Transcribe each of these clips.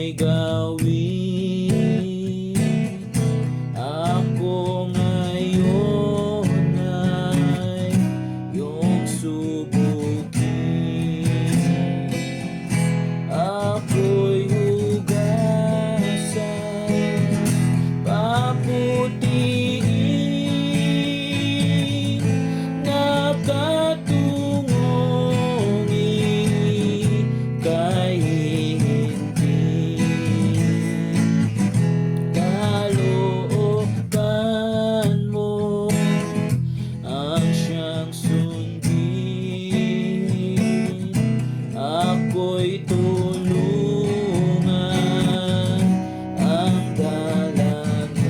may gawin. Ako ngayon ay iyong subukin. Ako'y hugasan, paputiin, nakatungong ika'y hihintin. Kalooban mo ang siyang sundin. Ako'y tulungan ang dalangin.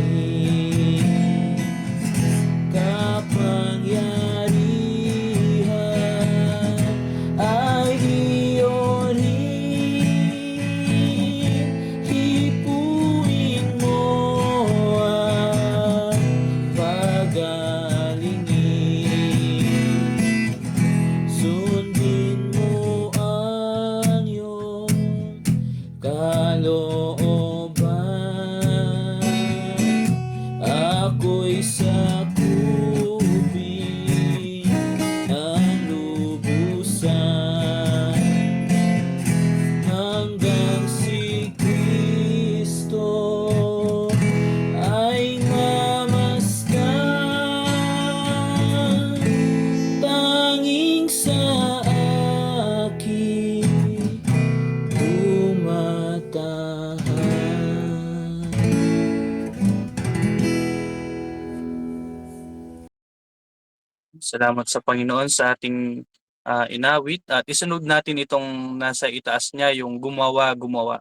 Kapangyarihan ay iyon rin. Hipuin mo ang pagalingin. Sundin mo ang iyong kalooban. Ako'y sakupin ng lubusan hanggang si Kristo ay mamasdan. Tanging sa akin tumatahan. Salamat sa Panginoon sa ating inawit at isunod natin itong nasa itaas niya, yung gumawa, gumawa.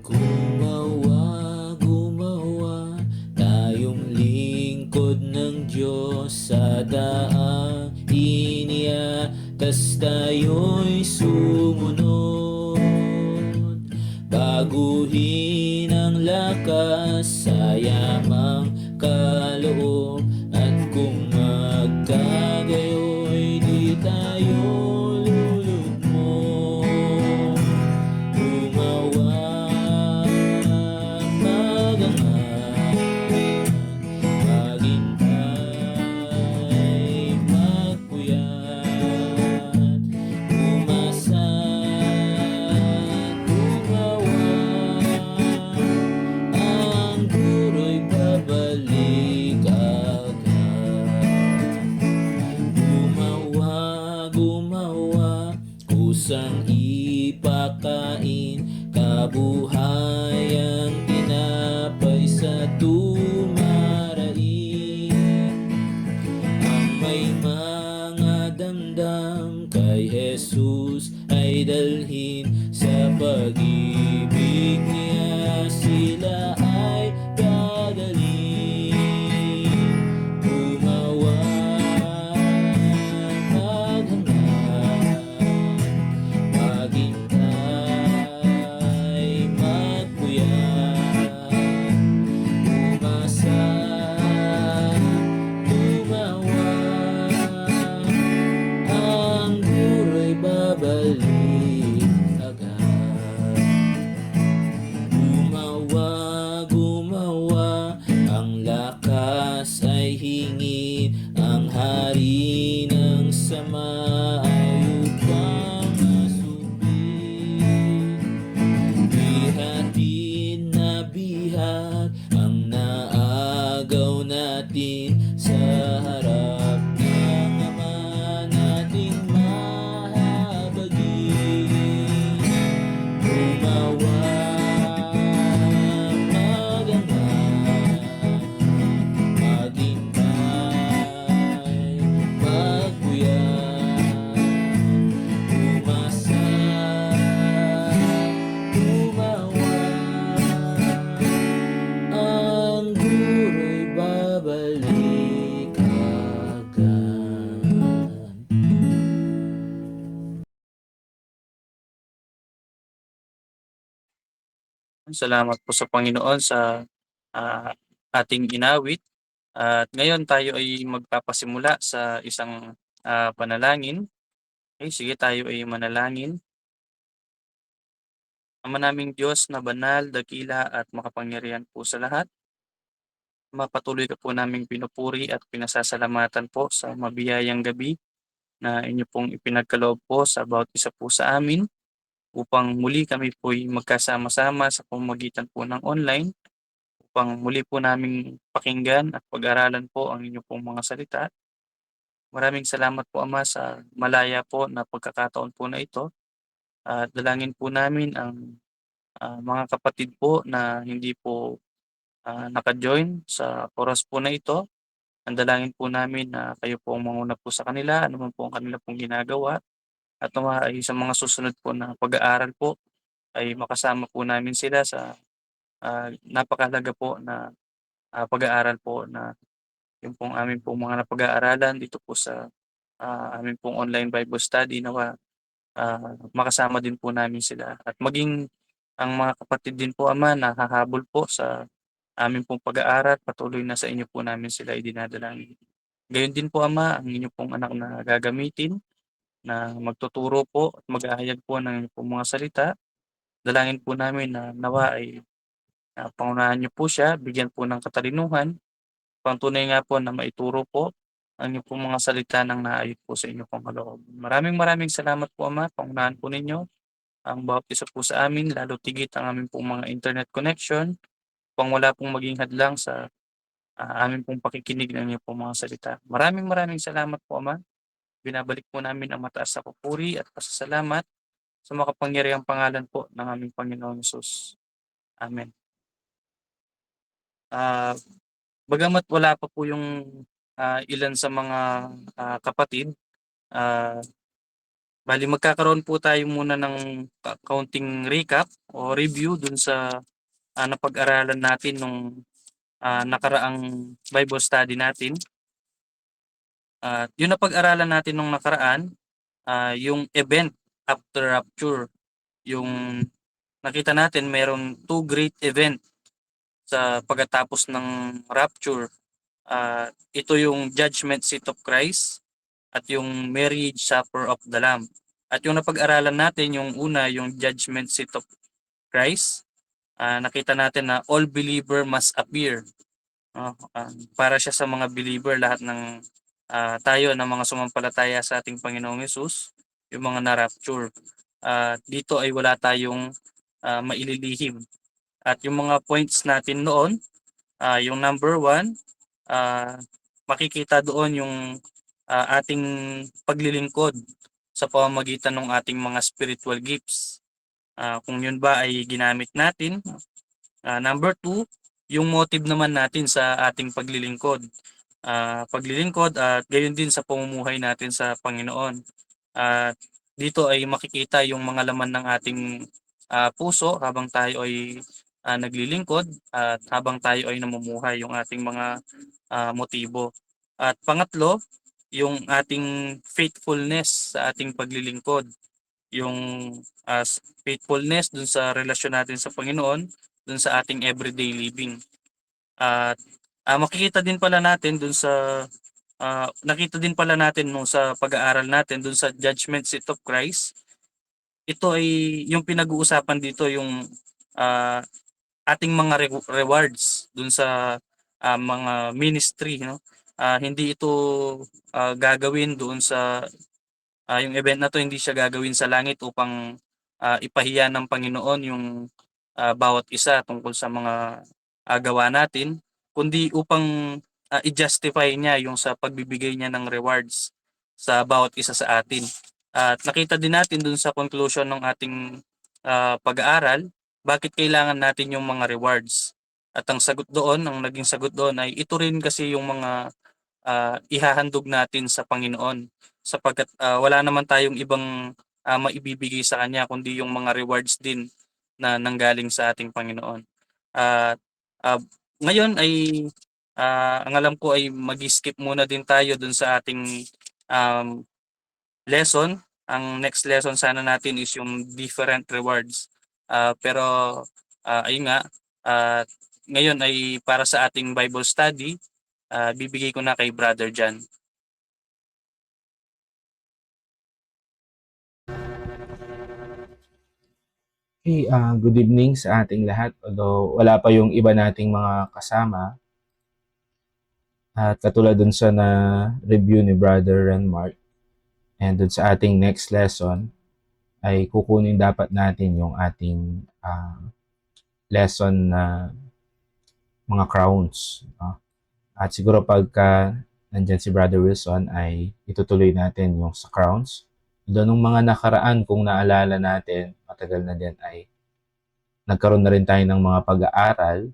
Gumawa, gumawa, tayong lingkod ng Diyos sa daang iniya, tas tayo'y sumunod. Baguhin ang lakas sa yamang kaloob, at kung magkagayoy di tayo lulugmok. Gumawa, magangan, maghintay, magpuyat, umasa, gumawa. Ang guro'y babalik agad. Gumawa, gumawa, kusang ipakain, kabuhayang tinapay sa tumarain. Ang may mga damdam kay Jesus ay dalhin, sa pag-ibig niya sila ay gagaling. Gumawa, maghangad, maghintay, magpuyat, umasa, gumawa. Ang guro'y babalik agad. Gumawa, gumawa, ang lakas ay hingin, ang hari ng sama ay upang masupit. Bihatin na bihag ang naagaw natin sa harap ng Ama nating mahabagin. Gumawa, magangan, maghintay, magpuyat, umasa, gumawa. Ang guro'y babalik agad. Salamat po sa Panginoon sa ating inawit. At ngayon tayo ay magpapasimula sa isang, panalangin. Okey, sige tayo ay manalangin. Ama naming Diyos na banal, dakila at makapangyarihan po sa lahat, patuloy ka po naming pinupuri at pinasasalamatan po sa mabiyayang gabi na inyo pong ipinagkaloob po sa bawat isa po sa amin upang muli kami po'y magkasama-sama sa pamamagitan po ng online upang muli po naming pakinggan at pag-aralan po ang inyo pong mga salita. Maraming salamat po Ama sa malaya po na pagkakataon po na ito at dalangin po namin ang, mga kapatid po na hindi po, naka-join sa oras po na ito. Ang dalangin po namin na kayo po ang manguna po sa kanila, ano man po ang kanila pong ginagawa at ay sa mga susunod po na pag-aaral po ay makasama po namin sila sa, napakahalaga po na, pag-aaral po na yung pong amin pong mga napag-aaralan dito po sa, amin pong online Bible study nawa, makasama din po namin sila at maging ang mga kapatid din po Ama na hahabol po sa amin pong pag-aaral, patuloy na sa inyo po namin sila idinadalangin. Gayon din po Ama, ang inyo pong anak na gagamitin na magtuturo po at maghahayag po ng inyong pong mga salita. Dalangin po namin na nawa ay, pangunahan niyo po siya, bigyan po ng katalinuhan, upang tunay nga po na maituro po ang inyong pong mga salita ng naayon po sa inyo pong kalooban. Maraming maraming salamat po Ama, pangunahan po ninyo ang bawat isa po sa amin, lalo tigit ang aming pong mga internet connection, upang wala pong maging hadlang sa, amin pong pakikinig ng inyong pong mga salita. Maraming maraming salamat po Ama. Binabalik po namin ang mataas na papuri at pasasalamat sa makapangyarihang pangalan po ng aming Panginoong Hesus. Amen. Ah, Bagamat wala pa po yung, ilan sa mga, kapatid, ah, bale magkakaroon po tayo muna ng kaunting recap o review dun sa, napag-aralan natin nung, nakaraang Bible study natin. At yung napag-aralan natin nung nakaraan, yung event after rapture, yung nakita natin meron two great event sa pagkatapos ng rapture. Ito yung judgment seat of Christ at yung marriage supper of the Lamb. At yung napag-aralan natin, yung una, yung judgment seat of Christ, nakita natin na all believer must appear. Para siya sa mga believer, lahat ng tayo na mga sumampalataya sa ating Panginoong Yesus, yung mga na-rapture. Dito ay wala tayong maililihim. At yung mga points natin noon, yung number one, ah, makikita doon yung ating paglilingkod sa pamamagitan ng ating mga spiritual gifts. Kung yun ba ay ginamit natin. Number two, yung motive naman natin sa ating paglilingkod. Paglilingkod at gayon din sa pamumuhay natin sa Panginoon. At dito ay makikita yung mga laman ng ating puso habang tayo ay naglilingkod at habang tayo ay namumuhay yung ating mga motibo. At pangatlo, yung ating faithfulness sa ating paglilingkod, yung faithfulness dun sa relasyon natin sa Panginoon, dun sa ating everyday living. At makikita din pala natin dun sa nakita din pala natin nung sa pag-aaral natin dun sa judgment seat of Christ, ito ay yung pinag-uusapan dito yung ah, ating mga rewards dun sa mga ministry, no? Hindi ito gagawin doon sa yung event na 'to, hindi siya gagawin sa langit upang ipahiya ng Panginoon yung bawat isa tungkol sa mga gawa natin, kundi upang i-justify niya yung sa pagbibigay niya ng rewards sa bawat isa sa atin. At nakita din natin dun sa conclusion ng ating pag-aaral, bakit kailangan natin yung mga rewards. At ang sagot doon, ang naging sagot doon ay ito rin kasi yung mga ihahandog natin sa Panginoon sapagkat wala naman tayong ibang maibibigay sa Kanya kundi yung mga rewards din na nanggaling sa ating Panginoon. At ngayon ay ang alam ko ay mag-skip muna din tayo dun sa ating um, lesson. Ang next lesson sana natin is yung different rewards. Pero ayun nga, uh, ngayon ay para sa ating Bible study. bibigay ko na kay Brother Jan. Hey, good evening sa ating lahat. Although wala pa yung iba nating mga kasama, at katulad dun sa na-review ni Brother Renmark, and dun sa ating next lesson, ay kukunin dapat natin yung ating lesson na mga crowns. At siguro pagka nandyan si Brother Wilson, ay itutuloy natin yung sa crowns. Doon nung mga nakaraan, kung naalala natin, matagal na din, ay nagkaroon na rin tayo ng mga pag-aaral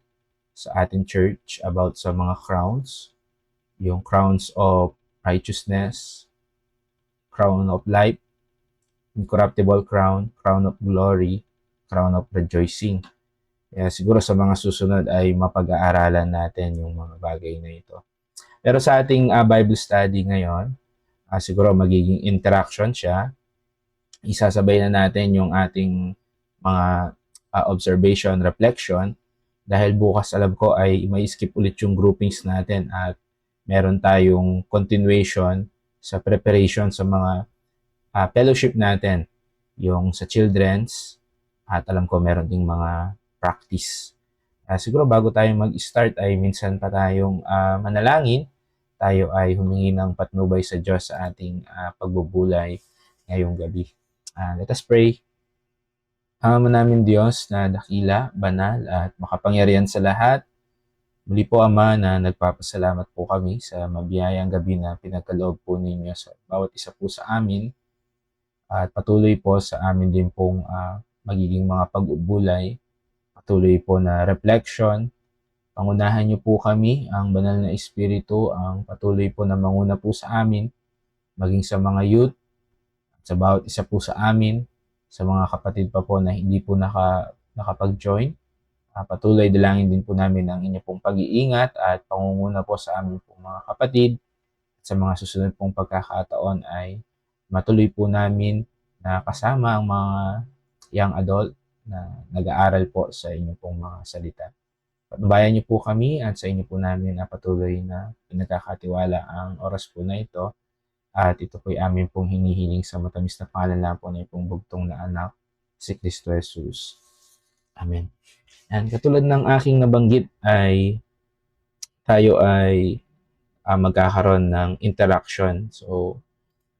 sa ating church about sa mga crowns, yung crowns of righteousness, crown of life, incorruptible crown, crown of glory, crown of rejoicing. Kaya siguro sa mga susunod ay mapag-aaralan natin yung mga bagay na ito. Pero sa ating Bible study ngayon, siguro magiging interaction siya. Isasabay na natin yung ating mga observation, reflection, dahil bukas alam ko ay may skip ulit yung groupings natin at meron tayong continuation sa preparation sa mga fellowship natin, yung sa children's, at alam ko meron ding mga practice. Siguro bago tayo mag-start ay minsan pa tayong manalangin, tayo ay humingi ng patnubay sa Diyos sa ating pagbubulay ngayong gabi. Let us pray. Ama namin Diyos na dakila, banal at makapangyarihan sa lahat, muli po Ama na nagpapasalamat po kami sa mabiyayang gabi na pinagkaloob po ninyo sa bawat isa po sa amin, at patuloy po sa amin din pong magiging mga pag-ubulay, patuloy po na reflection. Pangunahan niyo po kami, ang banal na Espiritu, ang patuloy po na manguna po sa amin, maging sa mga youth, sa bawat isa po sa amin, sa mga kapatid pa po na hindi po nakapag-join. Patuloy dalangin din po namin ang inyo pong pag-iingat at pangunguna po sa amin pong mga kapatid. At sa mga susunod pong pagkakataon ay matuloy po namin na kasama ang mga young adult na nag-aaral po sa inyo pong mga salita. Patnubayan niyo po kami at sa inyo po namin na patuloy na pinagkakatiwala ang oras po na ito. At ito po'y amin pong hinihiling sa matamis na pangalan na po na pong bugtong na anak, si Kristo Jesus. Amen. And katulad ng aking nabanggit ay tayo ay magkakaroon ng interaction. So,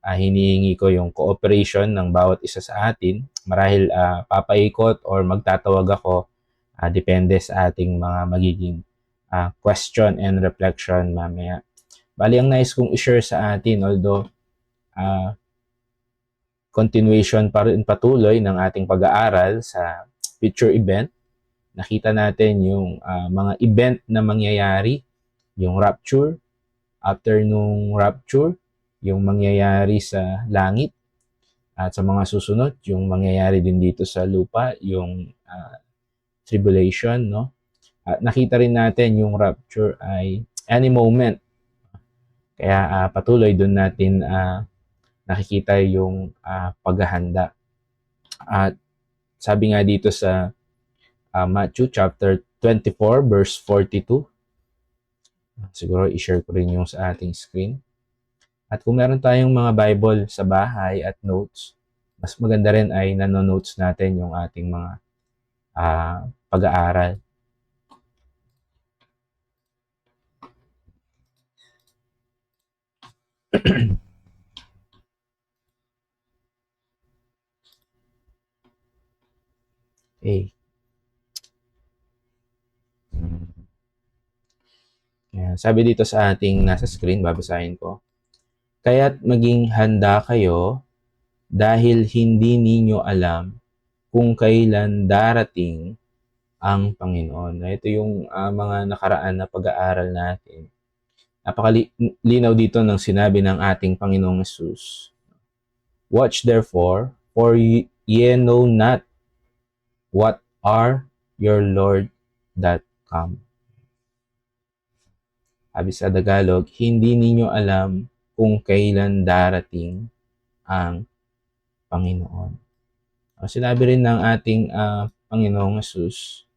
hinihingi ko yung cooperation ng bawat isa sa atin. Marahil papaikot or magtatawag ako, depende sa ating mga magiging question and reflection mamaya. Bali, ang nais kong i-share sa atin, although continuation pa rin patuloy ng ating pag-aaral sa future event, nakita natin yung mga event na mangyayari, yung rapture, after nung rapture, yung mangyayari sa langit, at sa mga susunod, yung mangyayari din dito sa lupa, yung tribulation, no? At nakita rin natin yung rapture ay any moment. Kaya patuloy doon natin nakikita yung paghahanda. At sabi nga dito sa Matthew chapter 24 verse 42, siguro i-share ko rin yung sa ating screen. At kung meron tayong mga Bible sa bahay at notes, mas maganda rin ay nanonotes natin yung ating mga pag-aaral. Okay. Sabi dito sa ating nasa screen, babasahin ko. Kaya't maging handa kayo dahil hindi ninyo alam kung kailan darating ang Panginoon. Ito yung mga nakaraan na pag-aaral natin. Napakalinaw dito ng sinabi ng ating Panginoong Jesus. Watch therefore, for ye know not what are your Lord that come. Sabi sa Tagalog, hindi ninyo alam kung kailan darating ang Panginoon. Sinabi rin ng ating Panginoong Jesus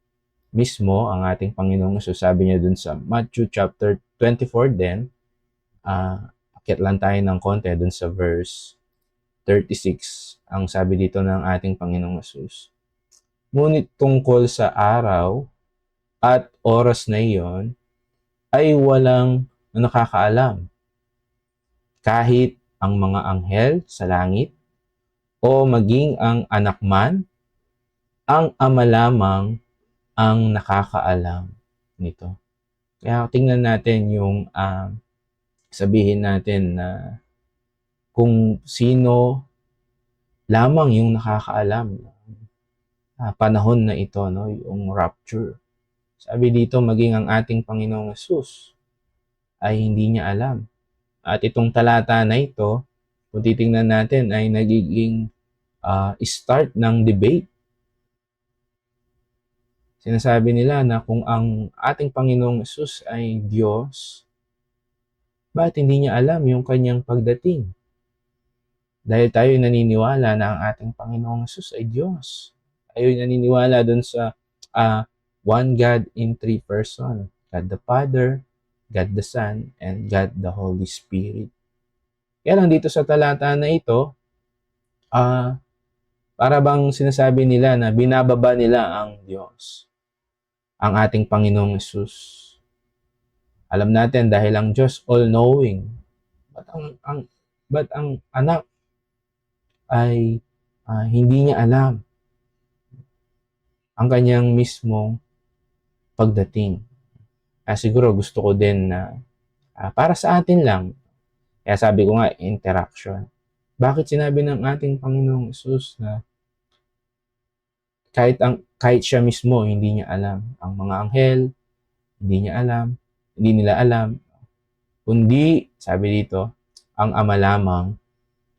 mismo, ang ating Panginoong Jesus, sabi niya dun sa Matthew chapter 24 din, akit lang tayo ng konti dun sa verse 36. Ang sabi dito ng ating Panginoong Yesus, ngunit tungkol sa araw at oras na iyon ay walang nakakaalam, kahit ang mga anghel sa langit o maging ang anak man, ang Ama lamang ang nakakaalam nito. Kaya tingnan natin yung sabihin natin na kung sino lamang yung nakakaalam panahon na ito, no, yung rapture. Sabi dito, maging ang ating Panginoong Yesus ay hindi niya alam. At itong talata na ito, kung titingnan natin, ay nagiging start ng debate. Sinasabi nila na kung ang ating Panginoong Yesus ay Diyos, bakit hindi niya alam yung kanyang pagdating? Dahil tayo naniniwala na ang ating Panginoong Yesus ay Diyos. Tayo naniniwala dun sa one God in three person. God the Father, God the Son, and God the Holy Spirit. Kaya lang dito sa talata na ito, para bang sinasabi nila na binababa nila ang Diyos, ang ating Panginoong Yesus. Alam natin dahil ang Diyos all-knowing, but ang anak ay hindi niya alam ang kanyang mismong pagdating. Siguro gusto ko din na para sa atin lang, kaya sabi ko nga, interaction. Bakit sinabi ng ating Panginoong Yesus na kahit siya mismo hindi niya alam, ang mga anghel hindi niya alam, hindi nila alam, kundi sabi dito, ang Ama lamang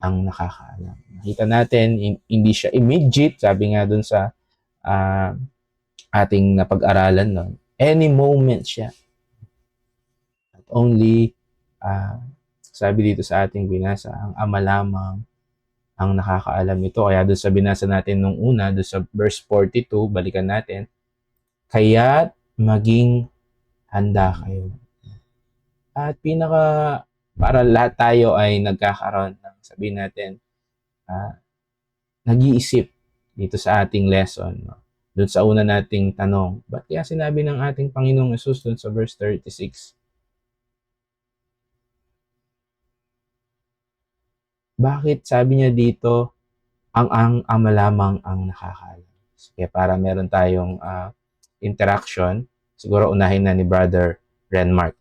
ang nakakaalam. Nakita natin, hindi siya immediate, sabi nga dun sa ating napag-aralan nun. Any moment siya. At only, sabi dito sa ating binasa, ang Ama lamang ang nakakaalam nito. Kaya doon sa binasa natin nung una, doon sa verse 42, balikan natin, kaya't maging handa kayo. At para lahat tayo ay nagkakaroon ng, sabihin natin, nag-iisip dito sa ating lesson. No? Doon sa una nating tanong, ba't kaya sinabi ng ating Panginoong Yesus doon sa verse 36? Bakit sabi niya dito, ang Ama lamang ang nakakaalam? Kaya para meron tayong interaction, siguro unahin na ni Brother Renmark.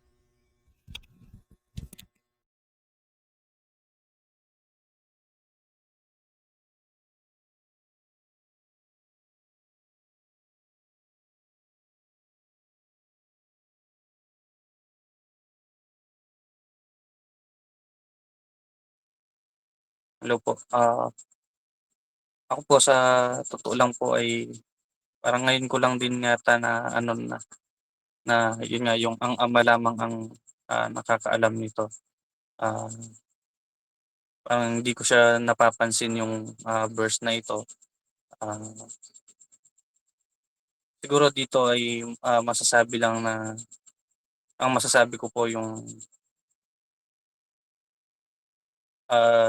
Hello po. Ako po sa totoo lang po ay parang ngayon ko lang din yata na ano na yun nga yung ang Ama lamang ang nakakaalam nito. Ah, Parang hindi ko siya napapansin yung verse na ito. Ah, Siguro dito ay masasabi lang na ang masasabi ko po yung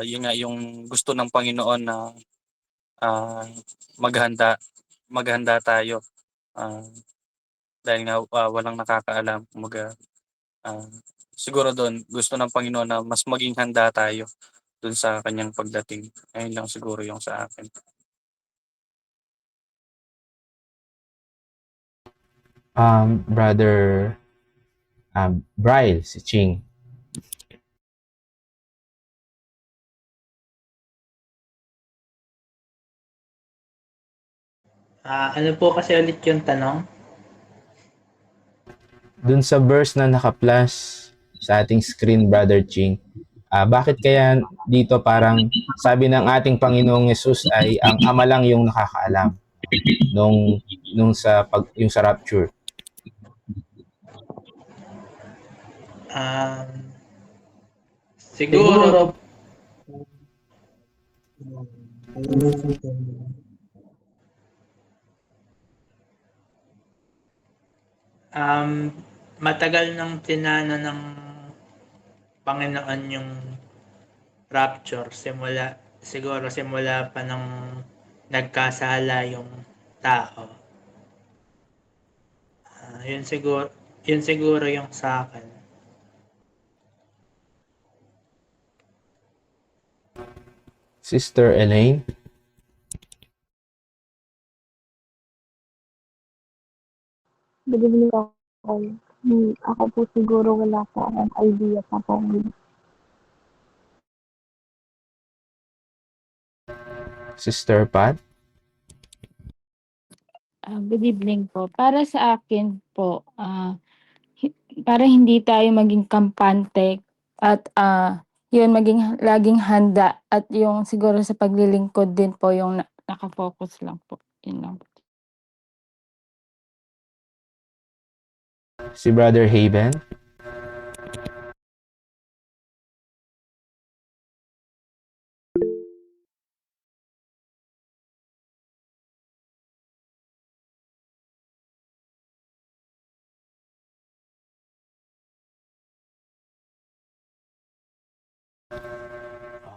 yun nga yung gusto ng Panginoon na ah, maghanda maghanda tayo. Ah, Dahil nga walang nakakaalam, kumbaga ah, siguro doon gusto ng Panginoon na mas maging handa tayo dun sa kanyang pagdating. Ayun lang siguro yung sa akin. Brother Bryle, si Ching. Ano po kasi ulit yung tanong? Dun sa verse na naka-plus sa ating screen, Brother Ching, bakit kaya dito parang sabi ng ating Panginoong Yesus ay ang Ama lang yung nakakaalam nung yung sa rapture? Siguro, um, matagal nang tinana ng Panginoon yung rapture, siguro simula pa nang nagkasala yung tao. Yun siguro yung sa akin. Sister Elaine? Good evening po. Ako po siguro wala po akong idea pa po. Sister Pat? Good evening po. Para sa akin po, para hindi tayo maging kampante at yun maging laging handa at yung siguro sa paglilingkod din po yung nakafocus lang po. Yun lang. Si Brother Haven?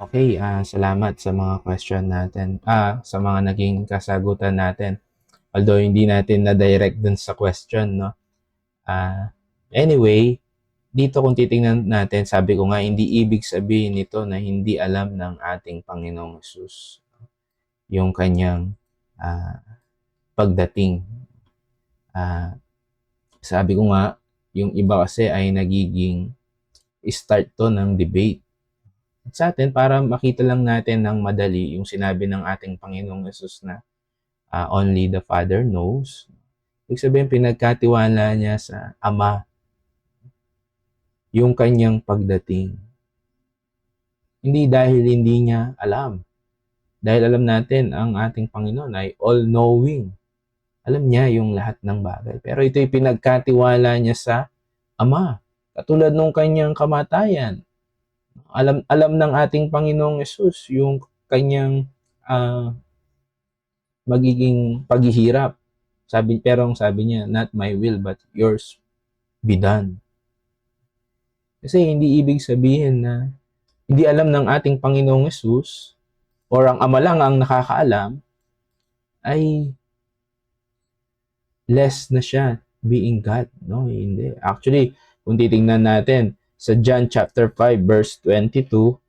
Okay, salamat sa mga question natin. Sa mga naging kasagutan natin. Although hindi natin na-direct dun sa question, no? Anyway, dito kung titingnan natin, sabi ko nga, hindi ibig sabihin nito na hindi alam ng ating Panginoong Hesus yung kanyang pagdating. Sabi ko nga, yung iba kasi ay nagiging start to ng debate. At sa atin, para makita lang natin ng madali yung sinabi ng ating Panginoong Hesus na only the Father knows. Ibig sabihin, pinagkatiwala niya sa Ama yung kanyang pagdating. Hindi dahil hindi niya alam. Dahil alam natin, ang ating Panginoon ay all-knowing. Alam niya yung lahat ng bagay. Pero ito'y pinagkatiwala niya sa Ama. Katulad nung kanyang kamatayan. Alam ng ating Panginoong Hesus yung kanyang magiging paghihirap. Pero ang sabi niya, not my will but yours be done. Kasi hindi ibig sabihin na hindi alam ng ating Panginoong Hesus or ang Ama lang ang nakakaalam, ay less na siya being God. No, hindi. Actually, kung titingnan natin sa John chapter 5 verse 22,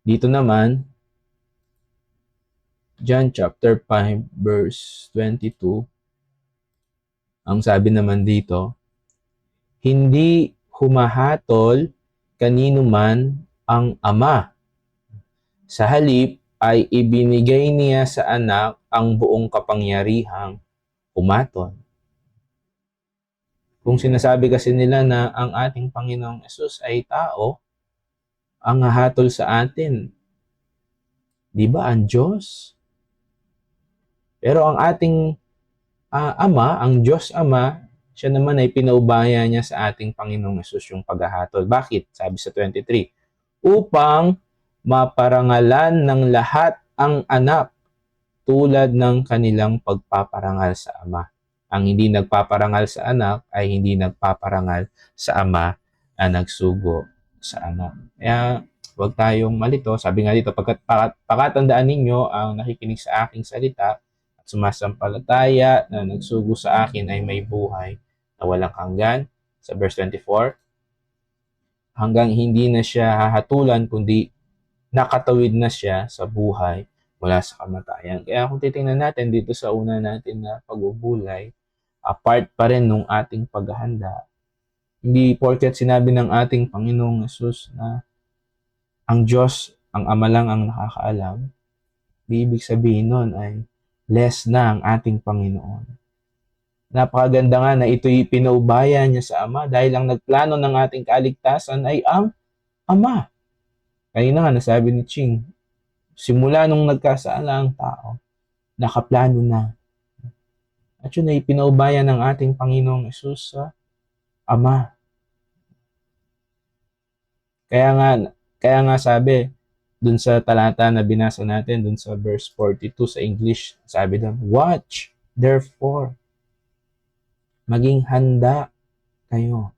dito naman, John chapter 5 verse 22, ang sabi naman dito, hindi humahatol kanino man ang Ama. Sa halip ay ibinigay niya sa anak ang buong kapangyarihang humatol. Kung sinasabi kasi nila na ang ating Panginoong Hesus ay tao, ang hahatol sa atin, di ba, ang Diyos? Pero ang ating Ama, ang Diyos Ama, siya naman ay pinaubaya niya sa ating Panginoong Hesus yung paghahatol. Bakit? Sabi sa 23, upang maparangalan ng lahat ang anak tulad ng kanilang pagpaparangal sa Ama. Ang hindi nagpaparangal sa anak ay hindi nagpaparangal sa Ama na nagsugo sa anak. Kaya huwag tayong malito. Sabi nga dito, pakatandaan ninyo ang nakikinig sa aking salita at sumasampalataya na nagsugo sa akin ay may buhay na walang hanggan. Sa verse 24, hanggang hindi na siya hahatulan kundi nakatawid na siya sa buhay mula sa kamatayan. Kaya kung titingnan natin dito sa una natin na pagbubulay, part pa rin nung ating paghahanda. Hindi porket sinabi ng ating Panginoong Hesus na ang Diyos, ang Ama lang ang nakakaalam, di ibig sabihin nun ay less na ang ating Panginoon. Napakaganda nga na ito'y pinaubaya niya sa Ama dahil ang nagplano ng ating kaligtasan ay ang Ama. Kanina nga nasabi ni Ching, simula nung nagkasala ang tao, nakaplano na. At yun ay pinaubaya ng ating Panginoong Hesus sa Ama. Kaya nga sabi, dun sa talata na binasa natin, dun sa verse 42 sa English, sabi doon, watch, therefore. Maging handa kayo.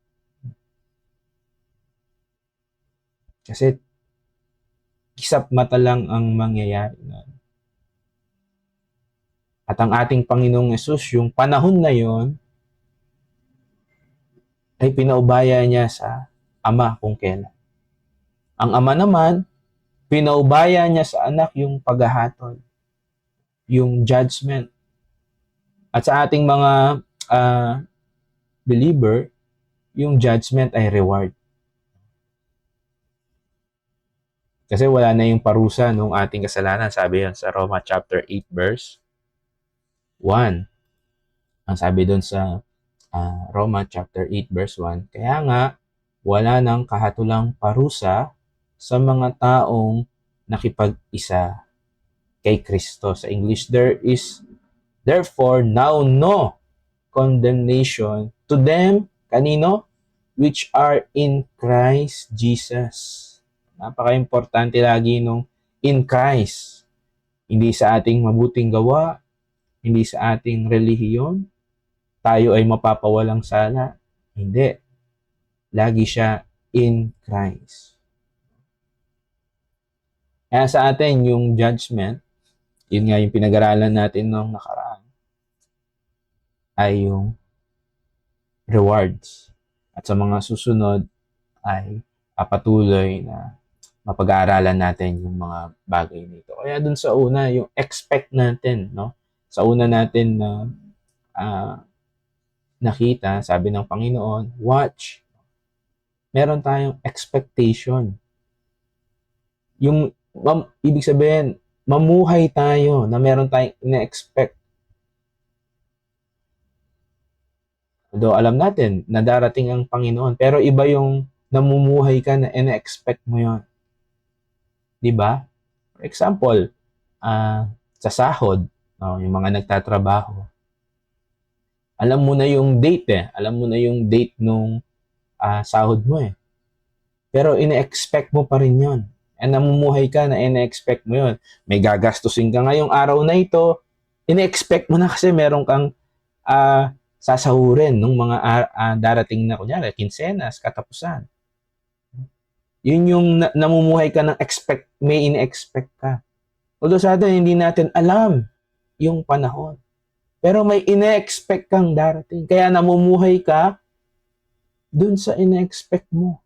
Kasi kisap mata lang ang mangyayari nun. At ang ating Panginoong Yesus, yung panahon na yon ay pinaubaya niya sa Ama kung kailan. Ang Ama naman, pinaubaya niya sa anak yung paghahatol, yung judgment. At sa ating mga believer, yung judgment ay reward. Kasi wala na yung parusa ng ating kasalanan. Sabi yan sa Roma chapter 8 verse 1. Ang sabi doon sa Roma chapter 8 verse 1, kaya nga wala nang kahatulang parusa sa mga taong nakipag-isa kay Kristo. Sa English, there is therefore now no condemnation to them, kanino? Which are in Christ Jesus. Napaka-importante lagi nung in Christ. Hindi sa ating mabuting gawa, hindi sa ating relihiyon, tayo ay mapapawalang sala. Hindi. Lagi siya in Christ. Kaya sa atin, yung judgment, yun nga yung pinag-aralan natin nung nakaraan, ay yung rewards. At sa mga susunod ay patuloy na mapag-aaralan natin yung mga bagay nito. Kaya dun sa una, yung expect natin, no? Sa una natin na nakita, sabi ng Panginoon, watch. Meron tayong expectation. Yung, ibig sabihin, mamuhay tayo na meron tayong ina-expect. Although alam natin na darating ang Panginoon, pero iba yung namumuhay ka na ina-expect mo yon. Di ba? For example, sa sahod, no, yung mga nagtatrabaho, alam mo na yung date Alam mo na yung date nung sahod mo Pero ina-expect mo pa rin yon. And namumuhay ka na ina-expect mo yon. May gagastusin ka ngayong araw na ito, ina-expect mo na kasi meron kang sasahurin nung mga darating na, kunyari, kinsenas, katapusan. Yun yung namumuhay ka ng may ina-expect ka. Although sa atin, hindi natin alam yung panahon. Pero may ina-expect kang darating. Kaya namumuhay ka dun sa ina-expect mo.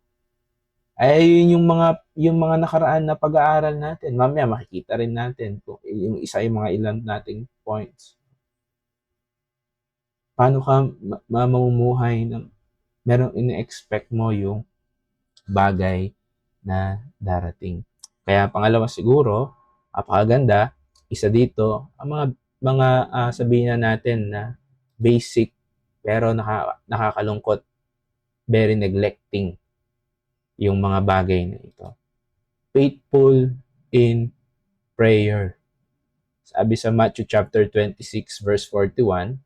Ay yun yung mga nakaraan na pag-aaral natin. Mamaya makikita rin natin kung yung mga ilan nating points. Paano ka mamumuhay ng merong ina-expect mo yung bagay na darating. Kaya pangalawa siguro, apakaganda, isa dito, ang mga sabihin na natin na basic pero nakakalungkot, very neglecting yung mga bagay na ito. Faithful in prayer. Sabi sa Matthew chapter 26 verse 41,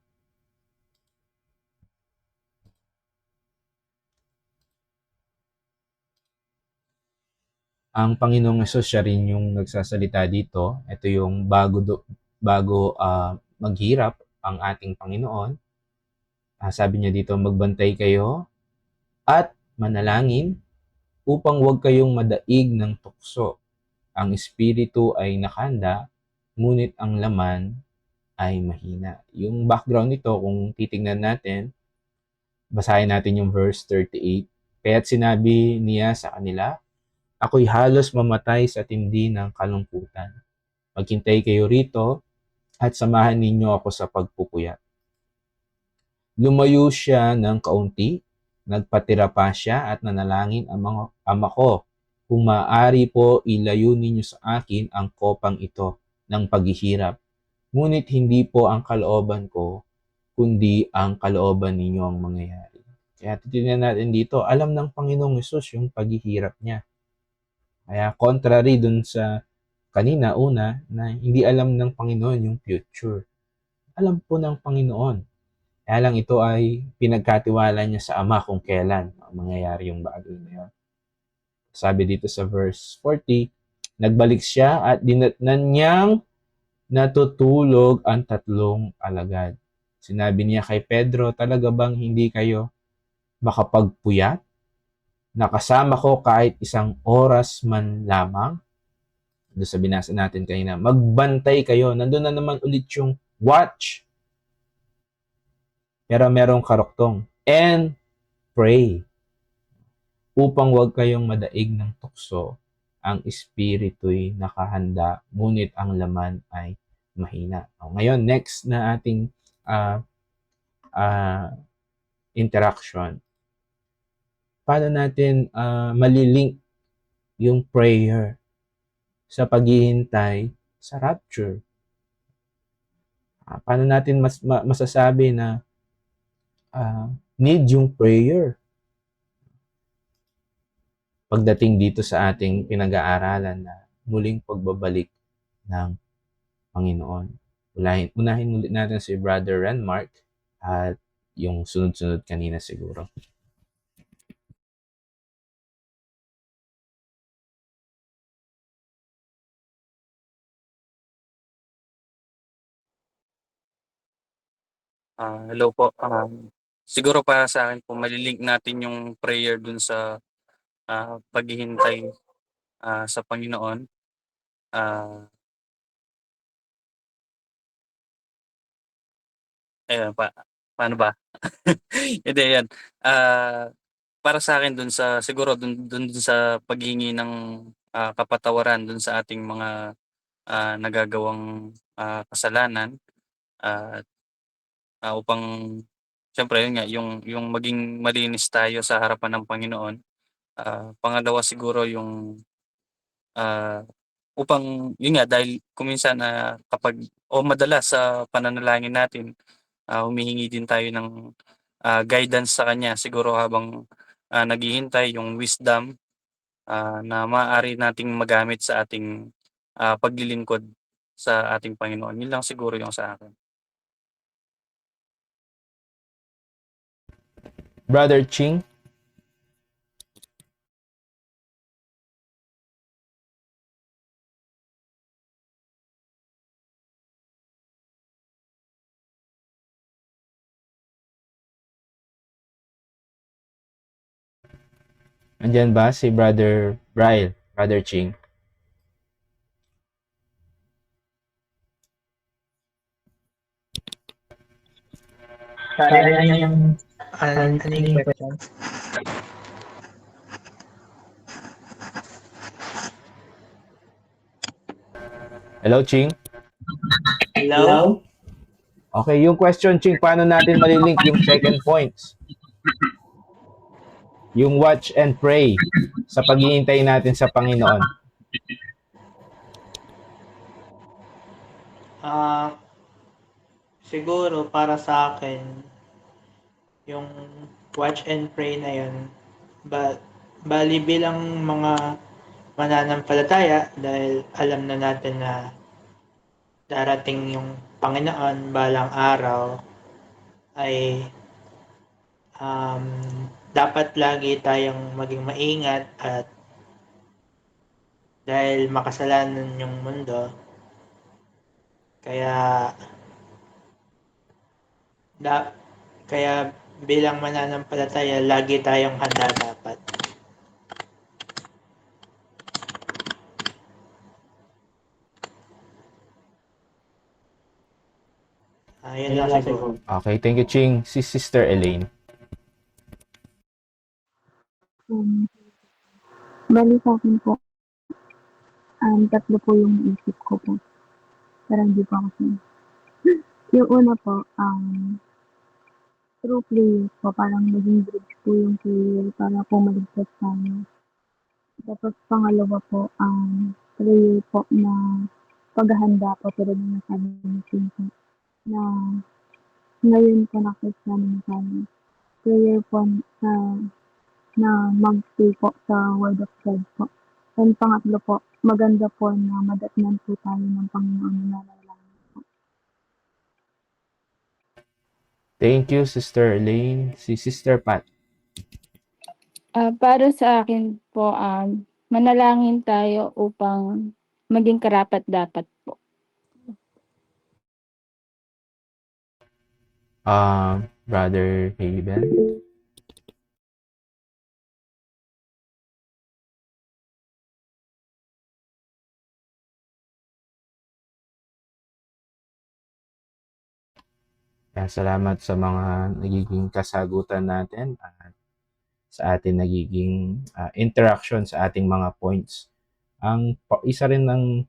ang Panginoong Hesus, siya rin yung nagsasalita dito. Ito yung bago maghirap ang ating Panginoon. Sabi niya dito, magbantay kayo at manalangin upang huwag kayong madaig ng tukso. Ang espiritu ay nakahanda, ngunit ang laman ay mahina. Yung background nito, kung titingnan natin, basahin natin yung verse 38. Kaya't sinabi niya sa kanila, ako'y halos mamatay sa tindi ng kalungkutan. Maghintay kayo rito at samahan ninyo ako sa pagpupuyat. Lumayo siya ng kaunti, nagpatira pa siya at nanalangin ang ama ko. Kung maaari po, ilayo ninyo sa akin ang kopang ito ng paghihirap. Ngunit hindi po ang kalooban ko, kundi ang kalooban ninyo ang mangyayari. Kaya titignan natin dito, alam ng Panginoong Hesus yung paghihirap niya. Kaya contrary dun sa kanina, una, na hindi alam ng Panginoon yung future. Alam po ng Panginoon. Kaya lang ito ay pinagkatiwala niya sa Ama kung kailan mangyayari yung bagay na yun. Sabi dito sa verse 40, nagbalik siya at dinatnan niyang natutulog ang tatlong alagad. Sinabi niya kay Pedro, talaga bang hindi kayo makapagpuyat? Nakasama ko kahit isang oras man lamang? Doon sa binasa natin kanina, magbantay kayo. Nandun na naman ulit yung watch. Pero merong karuktong. And pray. Upang huwag kayong madaig ng tukso, ang espiritu'y nakahanda, ngunit ang laman ay mahina. Ngayon, next na ating uh, interaction. Paano natin malilink yung prayer sa paghihintay sa rapture? Paano natin masasabi na need yung prayer pagdating dito sa ating pinag-aaralan na muling pagbabalik ng Panginoon? Unahin ulit natin si Brother Renmark at yung sunod-sunod kanina siguro. Hello po. Siguro para sa akin po, malilink natin yung prayer dun sa paghihintay sa Panginoon. Paano ba? Hindi, yan. Para sa akin dun sa, siguro dun sa paghingi ng kapatawaran dun sa ating mga nagagawang kasalanan, at upang siyempre yun nga, yung maging malinis tayo sa harapan ng Panginoon. Pangalawa siguro yung upang yun nga, dahil kuminsan kapag o madalas sa pananalangin natin, humihingi din tayo ng guidance sa Kanya siguro habang naghihintay, yung wisdom na maaari nating magamit sa ating paglilingkod sa ating Panginoon. Yun lang siguro yung sa akin. Brother Ching? Andyan ba si Brother Brian, Brother Ching? Ano yung question? Hello, Ching? Hello? Okay, yung question, Ching, paano natin malilink yung second points? Yung watch and pray sa paghihintay natin sa Panginoon. Siguro para sa akin, yung watch and pray na yun, bali bilang mga mananampalataya, dahil alam na natin na darating yung Panginoon balang araw, ay dapat lagi tayong maging maingat, at dahil makasalanan yung mundo, kaya kaya bilang mananampalataya, lagi tayong handa dapat. Yun lang siguro. Okay, thank you, Ching. Si Sister Elaine. Bali sa akin po, tatlo po yung isip ko po. Parang hindi po ako sure. Yung una po, through prayer po, parang maging bridge po yung prayer para po maligtas tayo. Tapos pangalawa po, prayer po na paghahanda po, pero na nasabi ni Chin po, na ngayon po na Kristiyano na tayo. Prayer po na mag-stay po sa Word of God po. And pangatlo po, maganda po na madatnan po tayo ng Panginoon na nanalangin po. Thank you, Sister Elaine. Si Sister Pat. Para sa akin po, manalangin tayo upang maging karapat-dapat po. Brother Haven. Kaya salamat sa mga nagiging kasagutan natin at sa ating nagiging interaction sa ating mga points. Isa rin ng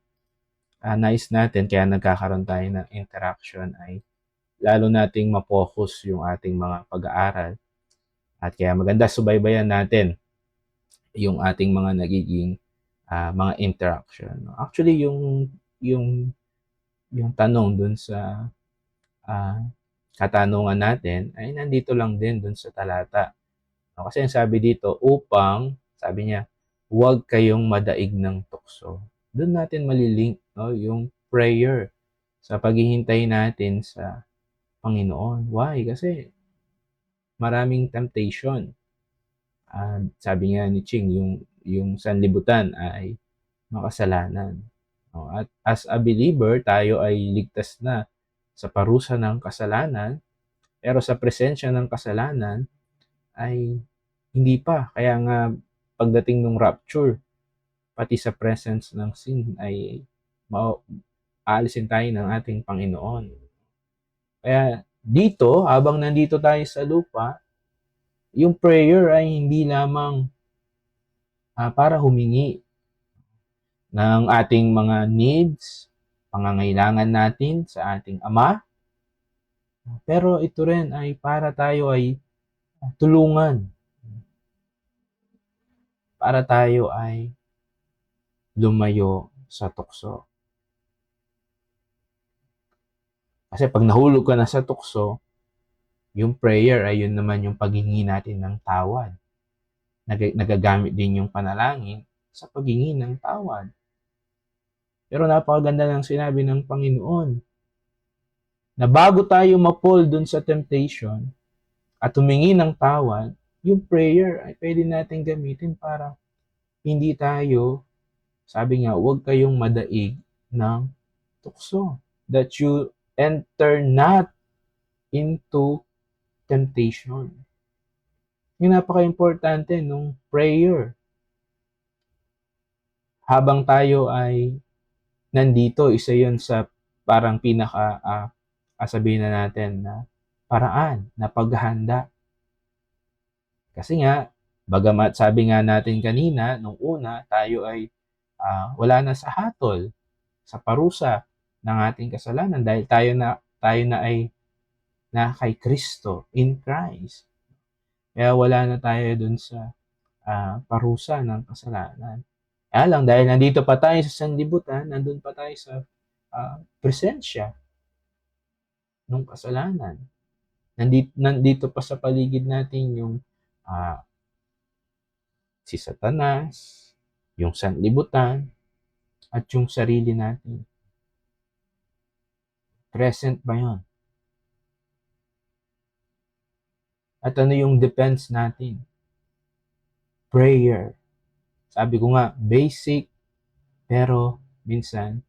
nais natin kaya nagkakaroon tayo ng interaction ay lalo nating ma-focus yung ating mga pag-aaral at kaya maganda subaybayan natin yung ating mga nagiging mga interaction. Actually, yung tanong dun sa ah, katanungan natin ay nandito lang din dun sa talata. No, kasi ang sabi dito, sabi niya, huwag kayong madaig ng tukso. Doon natin malilink, no, yung prayer sa paghihintay natin sa Panginoon. Why? Kasi maraming temptation. Sabi nga ni Ching, yung sanlibutan ay makasalanan. No? At as a believer, tayo ay ligtas na sa parusa ng kasalanan, pero sa presensya ng kasalanan ay hindi pa. Kaya nga pagdating ng rapture, pati sa presence ng sin ay aalisin tayo ng ating Panginoon. Kaya dito, habang nandito tayo sa lupa, yung prayer ay hindi lamang para humingi ng ating mga needs, pangangailangan natin sa ating Ama, pero ito rin ay para tayo ay tulungan, para tayo ay lumayo sa tukso. Kasi pag nahulog ka na sa tukso, yung prayer ay yun naman yung paghingi natin ng tawad. Nagagamit din yung panalangin sa paghingi ng tawad. Pero napakaganda ng sinabi ng Panginoon na bago tayo ma-fall dun sa temptation at humingi ng tawad, yung prayer ay pwede natin gamitin para hindi tayo, sabi nga, huwag kayong madaig ng tukso. That you enter not into temptation. Yung napaka-importante nung prayer. Habang tayo ay nandito, isa yun sa parang sabihin na natin na paraan na paghahanda. Kasi nga, bagamat sabi nga natin kanina, nung una, tayo ay wala na sa hatol, sa parusa ng ating kasalanan dahil tayo na ay na kay Kristo, in Christ. Kaya wala na tayo dun sa parusa ng kasalanan. Kaya lang, dahil nandito pa tayo sa sanlibutan, nandun pa tayo sa presensya ng kasalanan. Nandito pa sa paligid natin yung si Satanas, yung sanlibutan, at yung sarili natin. Present ba yun? At ano yung defense natin? Prayer. Sabi ko nga, basic, pero minsan,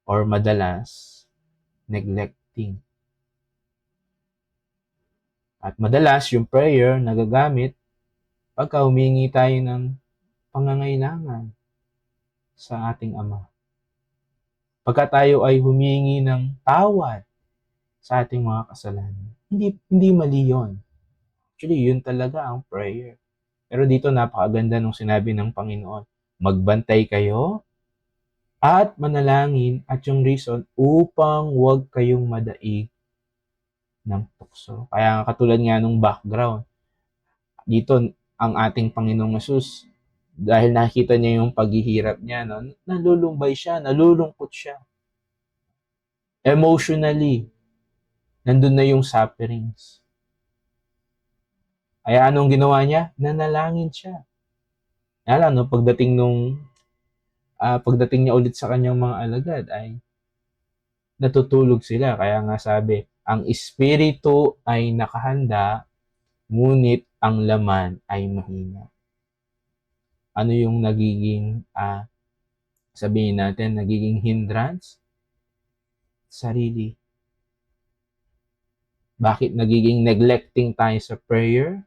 or madalas, neglecting. At madalas, yung prayer nagagamit pagka humingi tayo ng pangangailangan sa ating Ama. Pagka tayo ay humingi ng tawad sa ating mga kasalanan. Hindi mali yun. Actually, yun talaga ang prayer. Pero dito napakaganda nung sinabi ng Panginoon, magbantay kayo at manalangin at yung reason upang huwag kayong madaig ng tukso. Kaya katulad nga nung background, dito ang ating Panginoong Yesus, dahil nakita niya yung paghihirap niya, no, nalulumbay siya, nalulungkot siya. Emotionally, nandun na yung sufferings. Kaya anong ginawa niya? Nanalangin siya. Kaya no, pagdating niya ulit sa kanyang mga alagad ay natutulog sila. Kaya nga sabi, ang espiritu ay nakahanda, ngunit ang laman ay mahina. Ano yung nagiging, sabihin natin, nagiging hindrance? Sarili. Bakit nagiging neglecting tayo sa prayer?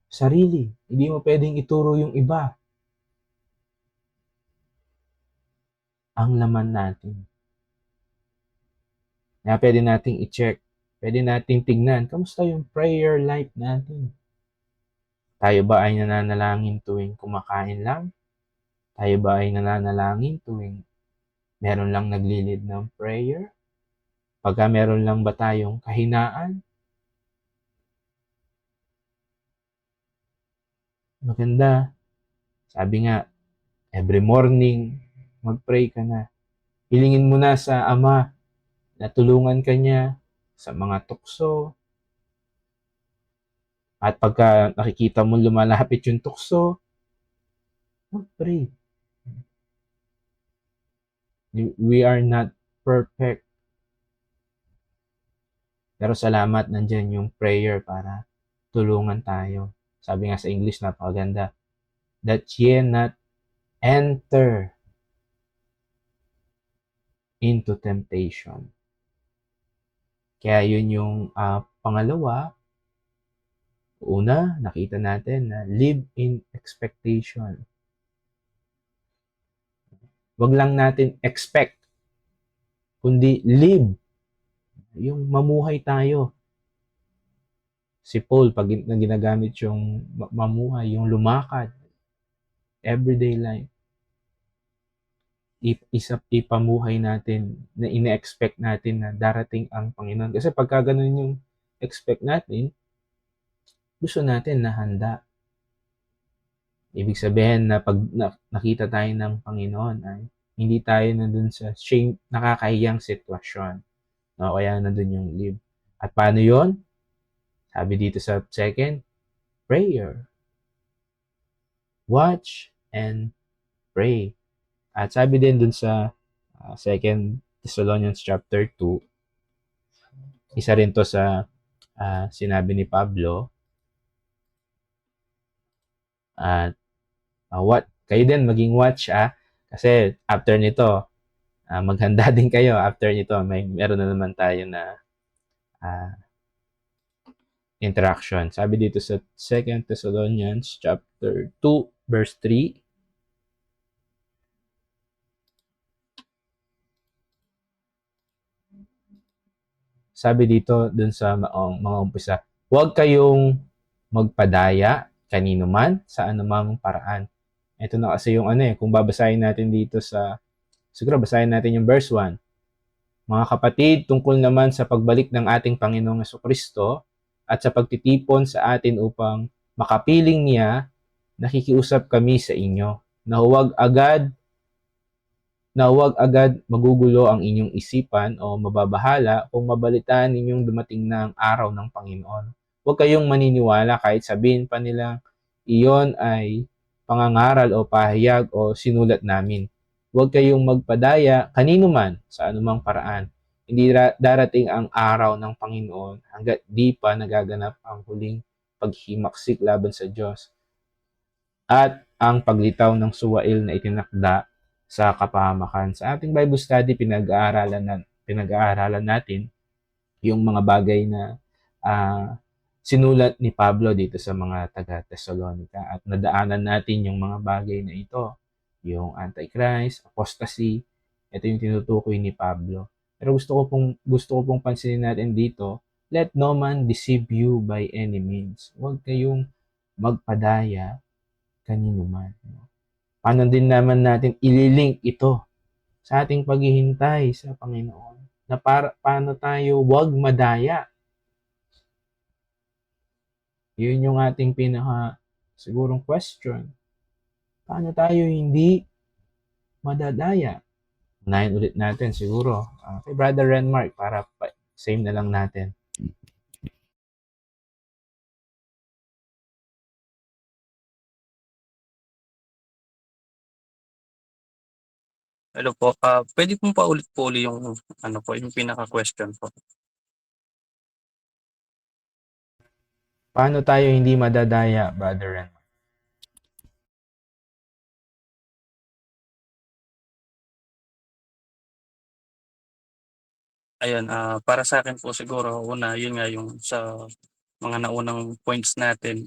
Sarili. Hindi mo pwedeng ituro yung iba. Ang laman natin. Kaya pwede nating i-check. Pwede nating tignan. Kamusta yung prayer life natin? Tayo ba ay nananalangin tuwing kumakain lang? Tayo ba ay nananalangin tuwing meron lang naglilid ng prayer? Pagka meron lang ba tayong kahinaan? Maganda. Sabi nga, every morning, mag-pray ka na. Hilingin mo na sa Ama na tulungan ka niya sa mga tukso. At pagka nakikita mo lumalapit yung tukso, mag-pray. We are not perfect. Pero salamat, nandyan yung prayer para tulungan tayo. Sabi nga sa English, napakaganda. That ye not enter into temptation. Kaya yun yung pangalawa. Una, nakita natin na live in expectation. Wag lang natin expect, kundi live. Yung mamuhay tayo. Si Paul, pag ginagamit yung mamuhay, yung lumakad, everyday life, ipamuhay natin na ine-expect natin na darating ang Panginoon. Kasi pagka ganun yung expect natin, gusto natin na handa. Ibig sabihin na pag nakita tayo ng Panginoon ay hindi tayo nandun sa nakakahiyang sitwasyon. No? Kaya nandun yung live. At paano yon? Sabi dito sa second, prayer. Watch and pray. At sabi din dun sa 2 Thessalonians chapter 2, isa rin to sa sinabi ni Pablo. At kayo din maging watch kasi after nito, maghanda din kayo. After nito, meron na naman tayo na interaction. Sabi dito sa 2 Thessalonians chapter 2 verse 3, sabi dito dun sa mga umpisa, huwag kayong magpadaya kanino man sa anumang paraan. Ito na kasi yung kung babasahin natin dito siguro basahin natin yung verse 1. Mga kapatid, tungkol naman sa pagbalik ng ating Panginoong Jesucristo at sa pagtitipon sa atin upang makapiling niya, nakikiusap kami sa inyo na huwag agad magugulo ang inyong isipan o mababahala kung mabalitaan ninyong dumating na ang araw ng Panginoon. Huwag kayong maniniwala kahit sabihin pa nila iyon ay pangangaral o pahayag o sinulat namin. Huwag kayong magpadaya kanino man sa anumang paraan. Hindi darating ang araw ng Panginoon hanggat di pa nagaganap ang huling paghimaksik laban sa Diyos at ang paglitaw ng suwail na itinakda sa kapahamakan. Sa ating Bible study, pinag-aaralan natin yung mga bagay na sinulat ni Pablo dito sa mga taga-Thessalonica at nadaanan natin yung mga bagay na ito, yung Antichrist, apostasy, ito yung tinutukoy ni Pablo. Pero gusto ko pong pansinin natin dito, let no man deceive you by any means. Huwag kayong magpadaya kanino man. Paano din naman natin ililink ito sa ating paghihintay sa Panginoon? Na paano tayo wag madaya? Yun yung ating sigurong question. Paano tayo hindi madadaya? Unahin ulit natin siguro kay Brother Renmark para same na lang natin. Hello po. Pwede pong paulit po uli yung yung pinaka-question po. Paano tayo hindi madadaya, Brother Renmark? Ayun, para sa akin po siguro una, yun nga yung sa mga naunang points natin,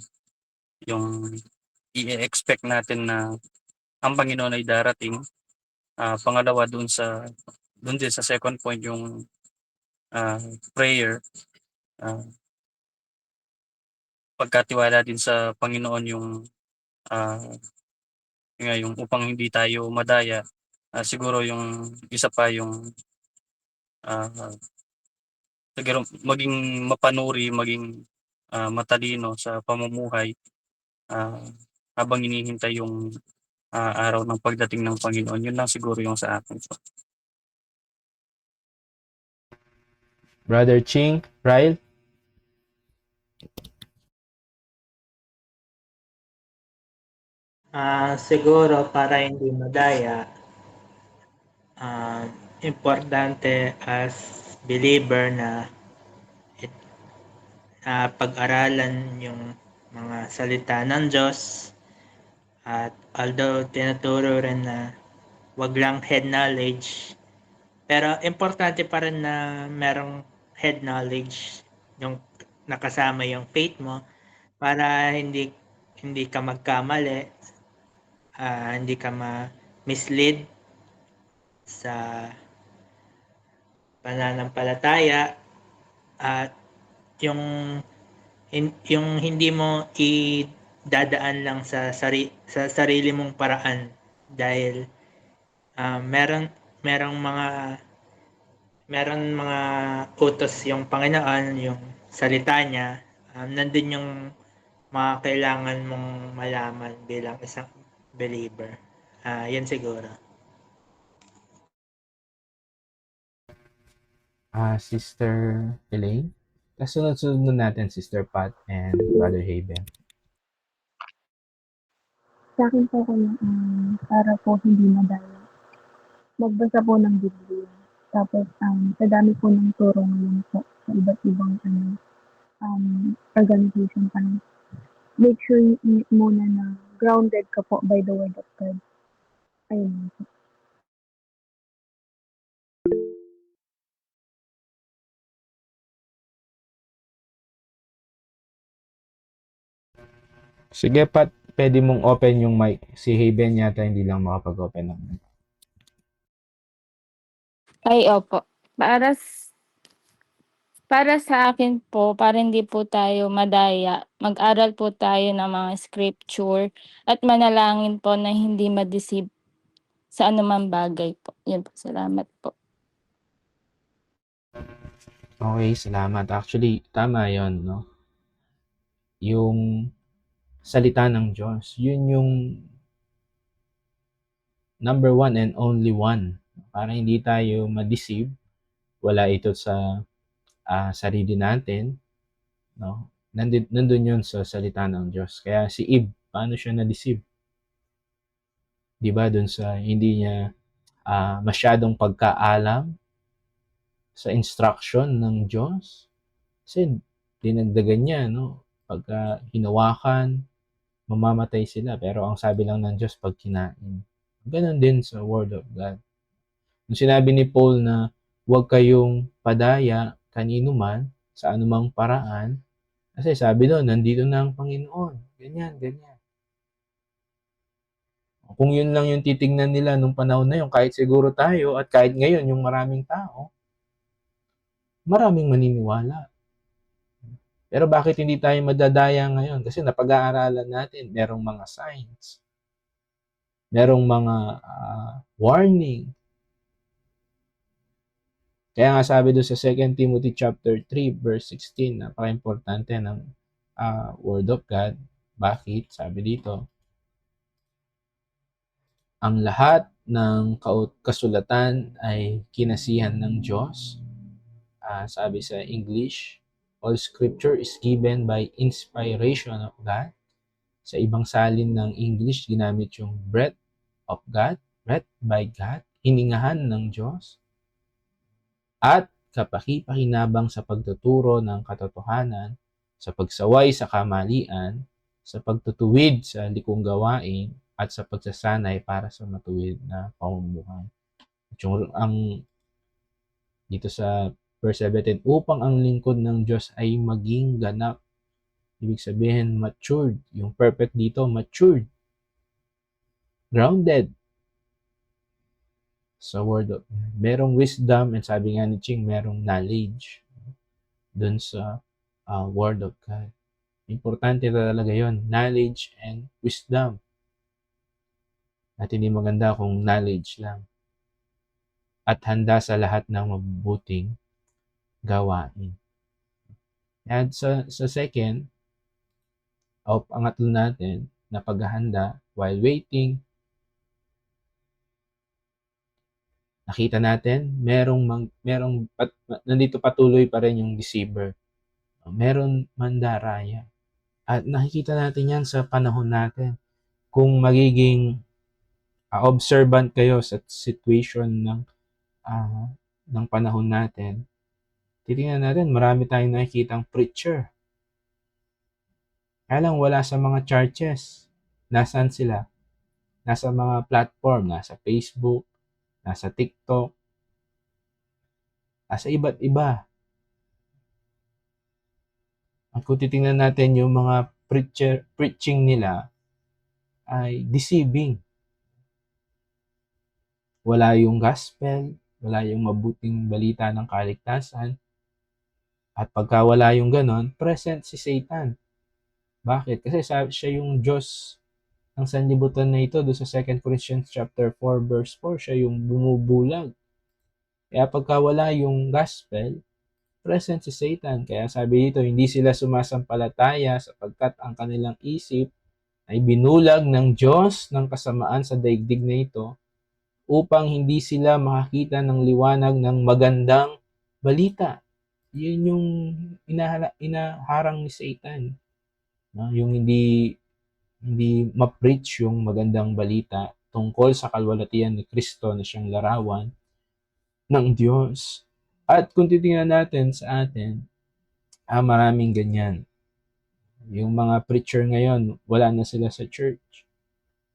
yung i-expect natin na ang Panginoon ay darating. Pangalawa dun din sa second point yung, prayer, ah, pagkatiwala din sa Panginoon yung, ah, yun nga yung upang hindi tayo madaya. Siguro yung isa pa yung, ah, siguro maging mapanuri, maging, matalino sa pamumuhay, ah, habang hinihintay yung, araw ng pagdating ng Panginoon. Yun lang siguro yung sa akin po. Brother Ching, Ryle? Siguro para hindi madaya, importante as believer na pag-aralan yung mga salita ng Diyos, at although tinuturo rin na wag lang head knowledge, pero importante pa rin na merong head knowledge yung nakasama yung faith mo para hindi hindi ka magkamali, hindi ka ma-mislead sa pananampalataya, at yung yung hindi mo idadaan lang sa sarili mong paraan, dahil meron mga utos yung Panginoon, yung salita niya, nandun yung mga kailangan mong malaman bilang isang believer. Yan siguro. Sister Elaine? Kasunod-sunod natin, Sister Pat and Brother Haven. Sa akin po kaya, para po hindi madaya, magbasa po ng Biblia. Tapos, sa dami po ng turo ngayon po sa iba't ibang organization pa, make sure muna na grounded ka po by the word of God. Ayun po. Sige, Pat, pwede mong open yung mic. Si Haven yata hindi lang makapag-open ng mic. Ay, opo. Para sa akin po, para hindi po tayo madaya, mag-aral po tayo ng mga scripture at manalangin po na hindi ma-deceive sa anumang bagay po. Yun po, salamat po. Okay, salamat. Actually, tama yon, no? Yung salita ng Diyos, yun yung number one and only one. Para hindi tayo ma-deceive, wala ito sa sarili natin, no? Nandun yun sa salita ng Diyos. Kaya si Eve, paano siya na-deceive? Di ba? Dun sa hindi niya masyadong pagkaalam sa instruction ng Diyos. Kasi dinagdagan niya, no? Pagka hinawakan, mamamatay sila. Pero ang sabi lang ng Diyos, pag kinain. Ganon din sa Word of God. Nung sinabi ni Paul na huwag kayong padaya kanino man sa anumang paraan, kasi sabi doon, nandito na ang Panginoon. Ganyan, ganyan. Kung yun lang yung titignan nila nung panahon na yun, kahit siguro tayo at kahit ngayon yung maraming tao, maraming maniniwala. Pero bakit hindi tayo madadaya ngayon? Kasi napag-aaralan natin, merong mga signs, merong mga warning. Kaya nga sabi doon sa 2 Timothy chapter 3 verse 16, napaka-importante ng Word of God. Bakit? Sabi dito, ang lahat ng kasulatan ay kinasihan ng Diyos. Sabi sa English, all scripture is given by inspiration of God. Sa ibang salin ng English, ginamit yung breath of God, breath by God, hiningahan ng Diyos, at kapakipakinabang sa pagtuturo ng katotohanan, sa pagsaway sa kamalian, sa pagtutuwid sa likong gawain, at sa pagsasanay para sa matuwid na pamumuhay. Ang dito sa Verse 17, upang ang lingkod ng Diyos ay maging ganap. Ibig sabihin, matured. Yung perfect dito, matured. Grounded sa word of God. Merong wisdom, and sabi nga ni Ching, merong knowledge dun sa word of God. Importante talaga yon, knowledge and wisdom. At hindi maganda kung knowledge lang. At handa sa lahat ng mabubuting gawain. At sa second, o pangatlo natin, na paghahanda, while waiting, nakita natin, nandito patuloy pa rin yung deceiver. Meron mandaraya. At nakikita natin yan sa panahon natin. Kung magiging observant kayo sa situation ng panahon natin, titingnan natin, marami tayong nakikitang preacher. Kaya lang wala sa mga churches. Nasaan sila? Nasa mga platform, nasa Facebook, nasa TikTok, nasa iba't iba. At kung titingnan natin yung mga preaching nila ay deceiving. Wala yung gospel, wala yung mabuting balita ng kaligtasan. At pagka wala yung ganon, present si Satan. Bakit? Kasi siya yung Diyos ng sanlibutan na ito. Doon sa 2 Corinthians chapter 4 verse 4, siya yung bumubulag. Kaya pagka wala yung gospel, present si Satan. Kaya sabi dito, hindi sila sumasampalataya sapagkat ang kanilang isip ay binulag ng Diyos ng kasamaan sa daigdig na ito upang hindi sila makakita ng liwanag ng magandang balita. Yun yung inaharang ni Satan. No? Yung hindi ma-preach yung magandang balita tungkol sa kalwalatian ni Kristo na siyang larawan ng Diyos. At kung titingnan natin sa atin, maraming ganyan. Yung mga preacher ngayon, wala na sila sa church.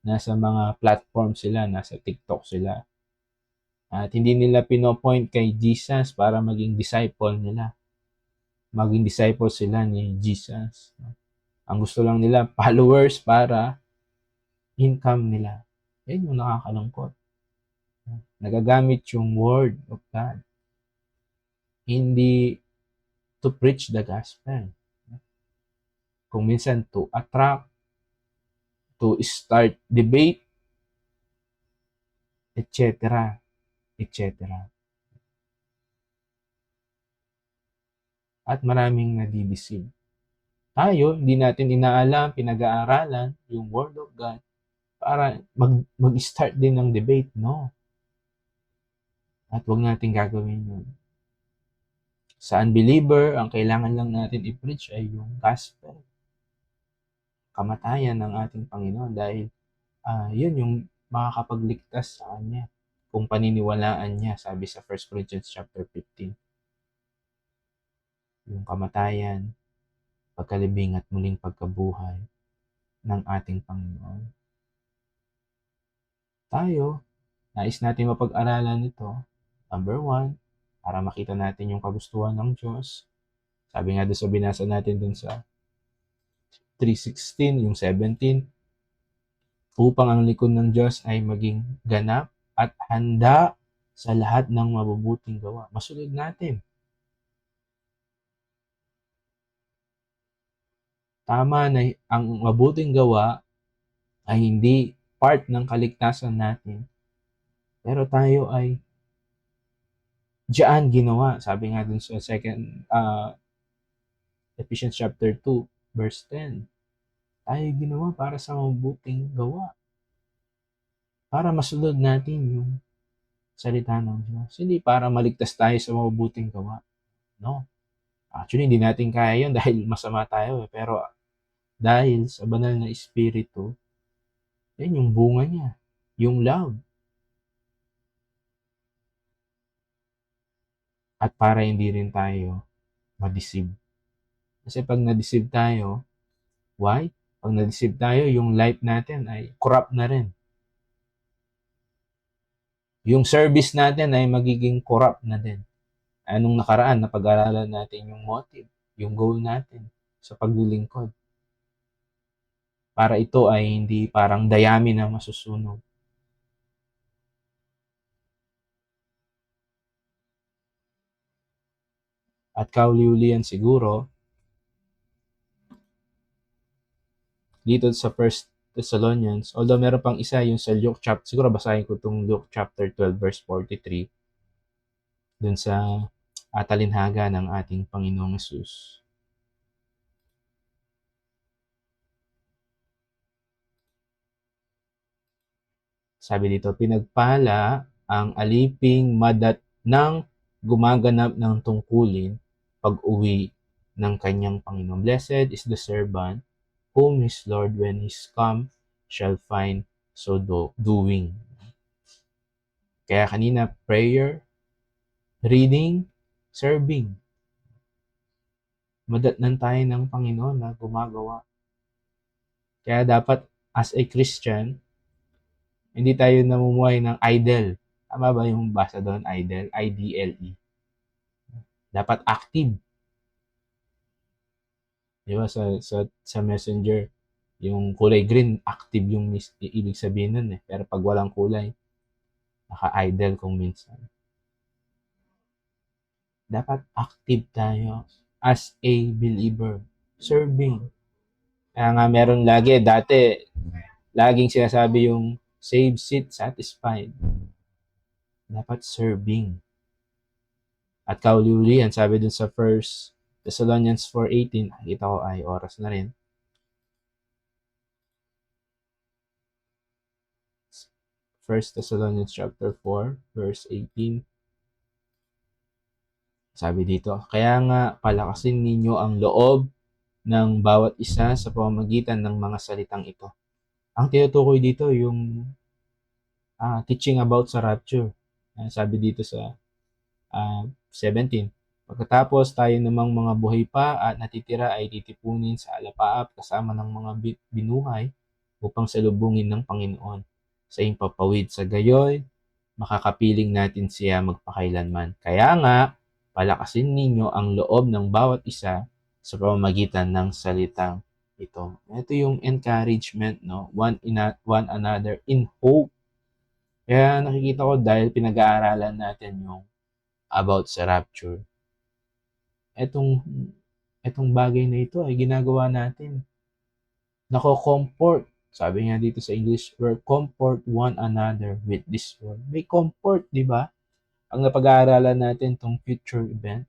Nasa mga platform sila, nasa TikTok sila. At hindi nila pinopoint kay Jesus para maging disciple nila. Maging disciple sila ni Jesus. Ang gusto lang nila, followers para income nila. Yan yung nakakalungkot. Nagagamit yung word of God. Hindi to preach the gospel. Kung minsan to attract, to start debate, etc. etc. At maraming nadideceive. Tayo, hindi natin inaalam, pinag-aaralan yung Word of God para mag-start din ng debate, no? At huwag natin gagawin yun. Sa unbeliever, ang kailangan lang natin i-preach ay yung gospel. Kamatayan ng ating Panginoon dahil yun yung makakapagligtas sa Kanya kung paniniwalaan niya, sabi sa 1 Corinthians chapter 15. Yung kamatayan, pagkalibing at muling pagkabuhay ng ating Panginoon. Tayo, nais natin mapag-aralan ito. Number 1, para makita natin yung kagustuhan ng Diyos. Sabi nga doon sa binasa natin doon sa 3:16, yung 17, upang ang likod ng Diyos ay maging ganap at handa sa lahat ng mabubuting gawa. Masunod natin. Tama na ang mabuting gawa ay hindi part ng kaligtasan natin. Pero tayo ay diyan ginawa. Sabi nga dun sa Ephesians chapter 2, verse 10. Tayo ginawa para sa mabuting gawa. Para masunod natin yung salita ng Diyos. Hindi para maligtas tayo sa mabuting gawa. No. Actually, hindi natin kaya yun dahil masama tayo. Pero dahil sa banal na Espiritu, yan yung bunga niya. Yung love. At para hindi rin tayo ma-deceive. Kasi pag na-deceive tayo, why? Pag na-deceive tayo, yung life natin ay corrupt na rin. Yung service natin ay magiging corrupt na din. Anong nakaraan, napag-aralan natin yung motive, yung goal natin sa paglilingkod. Para ito ay hindi parang dayami na masusunog. At kauli-ulian siguro, dito sa First Thessalonians, although meron pang isa yung sa Luke chapter, siguro basahin ko itong Luke chapter 12 verse 43, dun sa talinhaga ng ating Panginoong Yesus. Sabi dito, pinagpala ang aliping madat ng gumaganap ng tungkulin pag-uwi ng kanyang Panginoon. Blessed is the servant whom his Lord when he's come shall find so doing. Kaya kanina, prayer, reading, serving. Madatnan tayo ng Panginoon na gumagawa. Kaya dapat as a Christian, hindi tayo namumuhay ng idle. Tama ba yung basa doon? Idle? I-D-L-E. Dapat active. Di ba? Sa messenger, yung kulay green, active yung ibig sabihin nun eh. Pero pag walang kulay, naka-idle kung minsan. Dapat active tayo as a believer. Serving. Kaya nga meron laging sinasabi yung save, sit, satisfied. Dapat serving. At kauli-ulian, sabi dun sa 1 Thessalonians 4:18, nakita ko ay oras na rin. 1 Thessalonians chapter 4, verse 18. Sabi dito, kaya nga palakasin ninyo ang loob ng bawat isa sa pamamagitan ng mga salitang ito. Ang tinutukoy dito yung teaching about sa rapture. Sabi dito sa 17. Pagkatapos tayo namang mga buhay pa at natitira ay titipunin sa alapaap kasama ng mga binuhay upang salubungin ng Panginoon sa impapawid. Sa gayoy, makakapiling natin siya magpakailanman. Kaya nga, palakasin ninyo ang loob ng bawat isa sa pamamagitan ng salitang ito. Ito yung encouragement, no? One another in hope. Kaya nakikita ko dahil pinag-aaralan natin yung about sa rapture. Etong bagay na ito ay ginagawa natin. Nako-comfort. Sabi nga dito sa English, we're comfort one another with this word. May comfort, di ba? Ang napag-aaralan natin tong future event.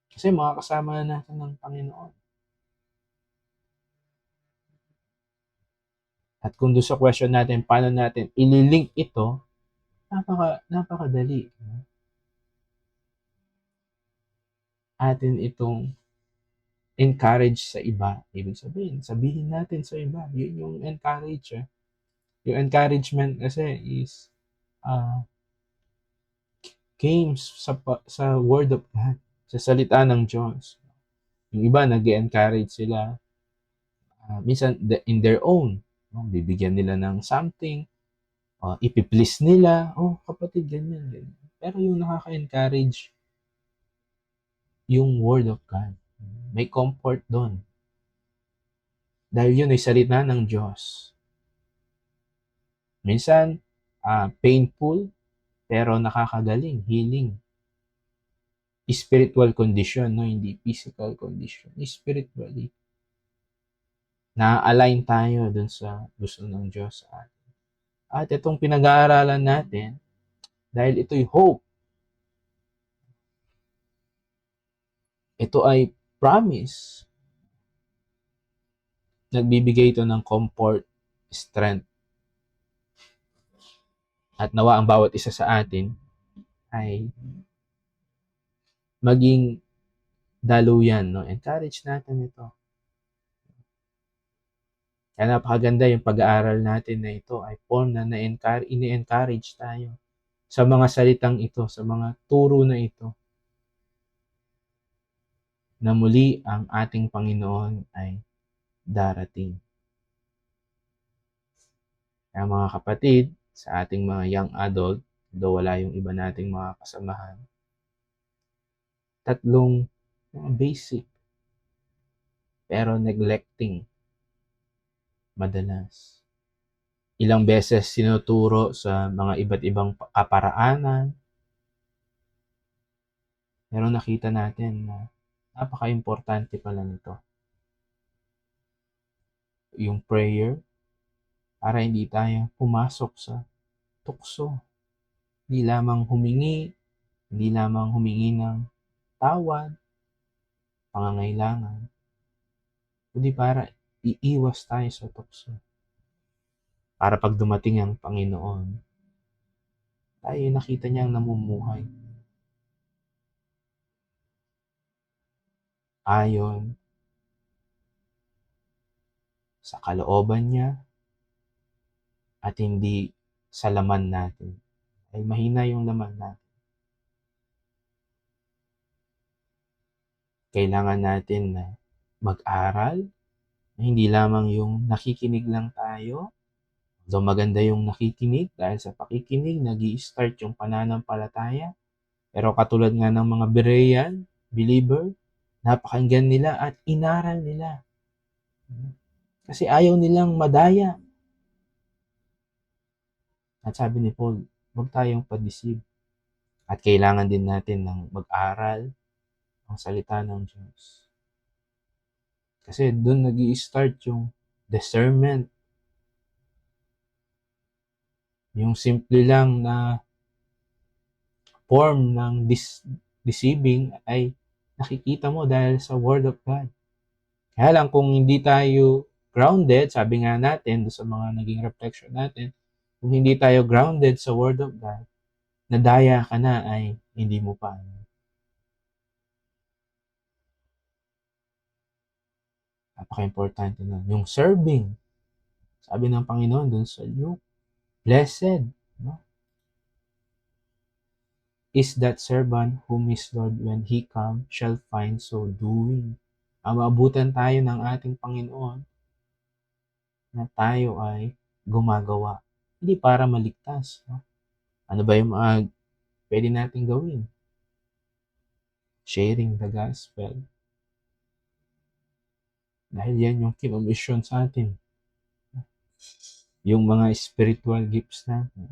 Kasi makakasama na natin ng Panginoon. At kung doon sa question natin, paano natin ililink ito, napakadali. Atin itong encourage sa iba. Ibig sabihin natin sa iba. Yun yung encourage. Yung encouragement kasi is came sa word of God, sa salita ng Diyos. Yung iba, nag-encourage sila minsan in their own. No? Bibigyan nila ng something, ipiplease nila, kapatid, ganyan. Pero yung nakaka-encourage, yung word of God. May comfort doon. Dahil yun ay salita ng Diyos. Minsan, painful, pero nakakagaling, healing. Spiritual condition, no? Hindi physical condition. Spiritually. Na-align tayo dun sa gusto ng Diyos sa atin. At itong pinag-aaralan natin, dahil ito'y hope, ito ay promise. Nagbibigay ito ng comfort, strength. At nawa ang bawat isa sa atin ay maging daluyan. No? Encourage natin ito. Kaya napakaganda yung pag-aaral natin na ito ay form na ini-encourage tayo sa mga salitang ito, sa mga turo na ito. Na muli ang ating Panginoon ay darating. Kaya mga kapatid, sa ating mga young adult, though wala yung iba nating mga kasamahan, tatlong mga basic pero neglecting madalas. Ilang beses sinuturo sa mga iba't ibang kaparaanan, pero nakita natin na napaka-importante pala nito. Yung prayer, para hindi tayo pumasok sa tukso. Hindi lamang humingi ng tawad, pangangailangan, kundi para iiwas tayo sa tukso. Para pag dumating ang Panginoon, tayo nakita niyang namumuhay ayon sa kalooban niya at hindi sa laman natin. Ay mahina yung laman natin. Kailangan natin na mag-aral, na hindi lamang yung nakikinig lang tayo. Though maganda yung nakikinig dahil sa pakikinig, nag-i-start yung pananampalataya. Pero katulad nga ng mga Berean, believer, napakinggan nila at inaral nila. Kasi ayaw nilang madaya. At sabi ni Paul, huwag tayong padisib. At kailangan din natin ng mag-aral ang salita ng Diyos. Kasi doon nag-i-start yung discernment. Yung simple lang na form ng deceiving ay nakikita mo dahil sa Word of God. Kaya lang kung hindi tayo grounded, sabi nga natin sa mga naging reflection natin, kung hindi tayo grounded sa Word of God, nadaya ka na ay hindi mo pa. Napaka-importante nun. Yung serving, sabi ng Panginoon dun sa Luke, blessed, no? Is that servant whom his Lord when he come shall find so doing. Maabutan tayo ng ating Panginoon na tayo ay gumagawa. Hindi para maligtas. No? Ano ba yung mga pwede natin gawin? Sharing the gospel. Dahil yan yung kinomisyon sa atin. Yung mga spiritual gifts natin.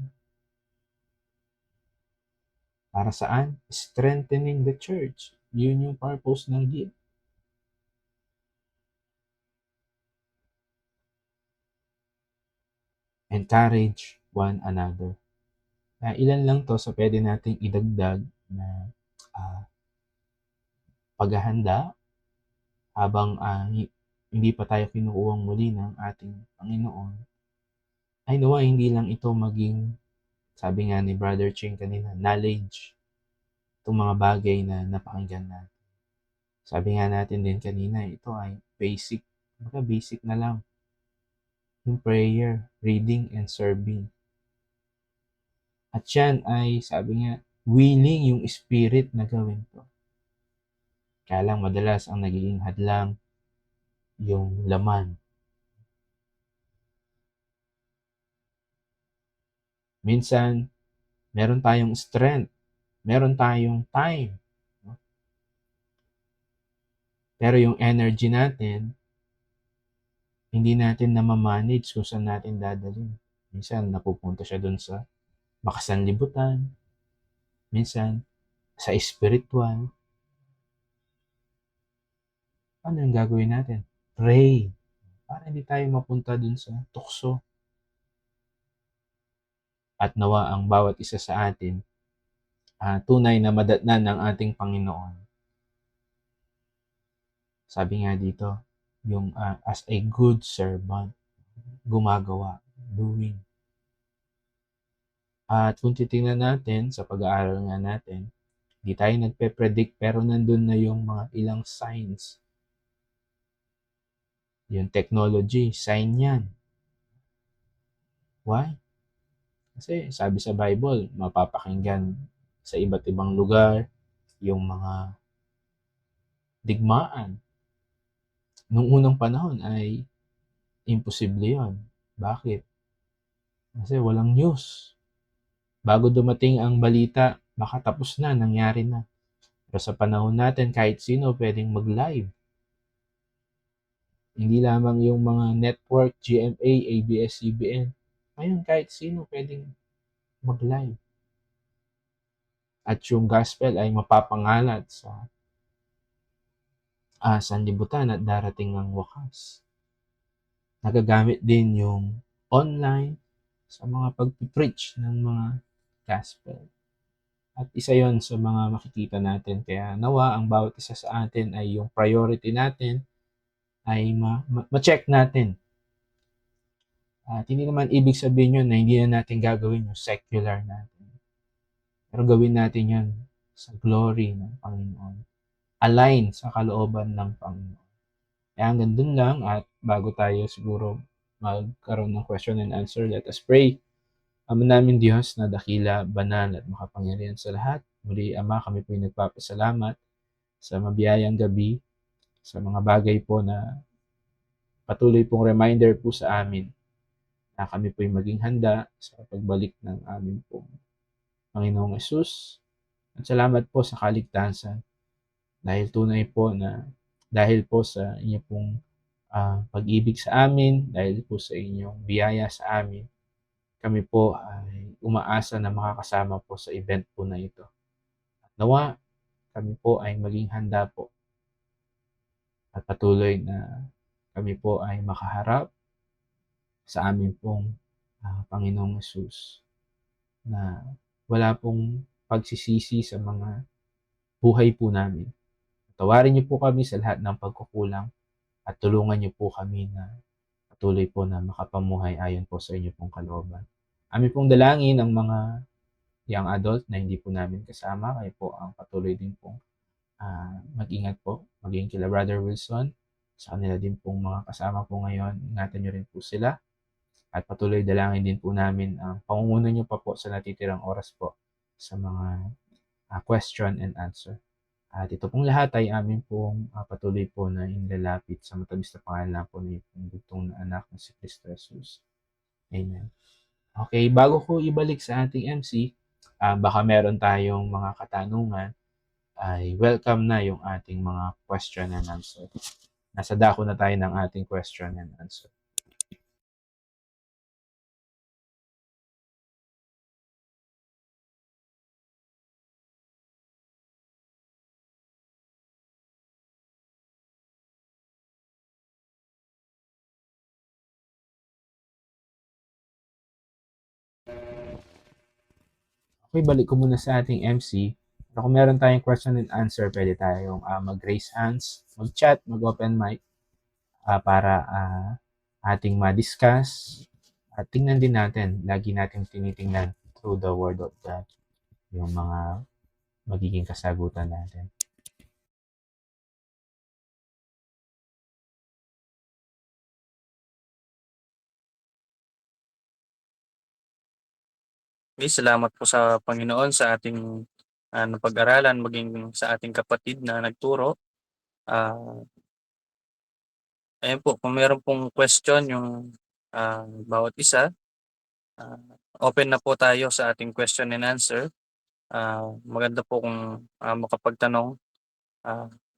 Para saan? Strengthening the church. Yun yung purpose ng gift. Encourage one another. Ilan lang to sa pwede nating idagdag na paghahanda habang hindi pa tayo kinukuwang muli ng ating Panginoon. Ay nawa, hindi lang ito maging, sabi nga ni Brother Ching kanina, knowledge. Itong mga bagay na napakinggan natin. Sabi nga natin din kanina, ito ay basic. Basic na lang. Yung prayer, reading, and serving. At yan ay, sabi nga, willing yung spirit na gawin to. Kaya lang madalas ang nagiging hadlang yung laman. Minsan, meron tayong strength, meron tayong time. No? Pero yung energy natin, hindi natin na ma-manage kung saan natin dadalhin. Minsan, napupunta siya dun sa makasanlibutan. Minsan, sa spiritual. Ano yung gagawin natin? Pray. Para hindi tayo mapunta dun sa tukso. At nawa ang bawat isa sa atin, tunay na madatnan ng ating Panginoon. Sabi nga dito, yung as a good servant, gumagawa, doing. At kung titingnan natin sa pag-aaral nga natin, hindi tayo nagpe-predict pero nandun na yung mga ilang signs. Yung technology, sign yan. Why? Kasi sabi sa Bible, mapapakinggan sa iba't ibang lugar yung mga digmaan. Nung unang panahon ay imposible yon. Bakit? Kasi walang news. Bago dumating ang balita, baka tapos na, nangyari na. Pero sa panahon natin, kahit sino pwedeng mag-live. Hindi lamang yung mga network, GMA, ABS-CBN. Ngayon, kahit sino pwedeng mag-live. At yung gospel ay mapapangalat sa sanlibutan at darating ang wakas. Nagagamit din yung online sa mga pag-preach ng mga gospel. At isa yon sa mga makikita natin. Kaya nawa ang bawat isa sa atin ay yung priority natin ay ma-check natin. At hindi naman ibig sabihin yun na hindi na natin gagawin yung secular natin. Pero gawin natin yun sa glory ng Panginoon. Align sa kalooban ng Panginoon. Kaya hanggang dun lang at bago tayo siguro magkaroon ng question and answer, let us pray. Ama namin Diyos na dakila, banal at makapangyarihan sa lahat. Muli Ama, kami po nagpapasalamat sa mabiyayang gabi, sa mga bagay po na patuloy pong reminder po sa amin na kami po maging handa sa pagbalik ng aming pong Panginoong Yesus. At salamat po sa kaligtasan dahil tunay po na dahil po sa inyo pong pag-ibig sa amin, dahil po sa inyong biyaya sa amin, kami po ay umaasa na makakasama po sa event po na ito. At nawa, kami po ay maging handa po at patuloy na kami po ay makaharap sa amin pong Panginoong Yesus na wala pong pagsisisi sa mga buhay po namin. Tawarin niyo po kami sa lahat ng pagkukulang at tulungan niyo po kami na patuloy po na makapamuhay ayon po sa inyo pong kalooban. Amin pong dalangin ang mga young adult na hindi po namin kasama, kayo po ang patuloy din pong mag-ingat po, maging kila Brother Wilson, sa kanila din pong mga kasama po ngayon, ingatan niyo rin po sila at patuloy dalangin din po namin ang pangunguna niyo pa po sa natitirang oras po sa mga question and answer. At ito pong lahat ay amin pong patuloy po na inilalapit sa matamis na pangalan po ng iyong bugtong na anak na si Kristo Jesus. Amen. Okay, bago ko ibalik sa ating MC, baka meron tayong mga katanungan, ay welcome na yung ating mga question and answer. Nasa dako na tayo ng ating question and answer. Okay, balik ko muna sa ating MC. Pero kung meron tayong question and answer, pwede tayong mag-raise hands, mag-chat, mag-open mic para ating ma-discuss. At tingnan din natin, lagi natin tinitingnan through the Word of God yung mga magiging kasagutan natin. Okay, salamat po sa Panginoon sa ating napag-aralan, maging sa ating kapatid na nagturo. Ayun po, kung meron pong question yung bawat isa, open na po tayo sa ating question and answer. Maganda po kung makapagtanong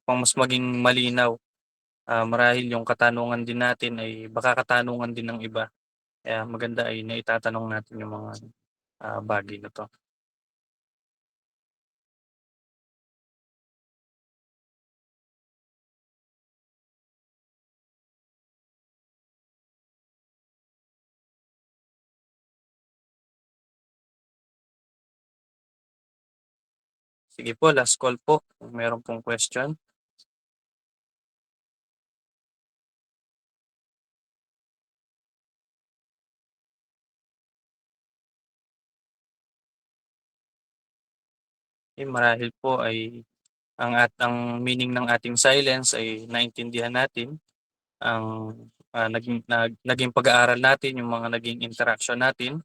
kung mas maging malinaw. Marahil yung katanungan din natin ay baka katanungan din ng iba. Kaya maganda ay naitatanong natin yung mga bagay na to. Sige po, last call po kung meron pong question. Marahil po ay ang meaning ng ating silence ay naintindihan natin. Ang naging pag-aaral natin, yung mga naging interaction natin.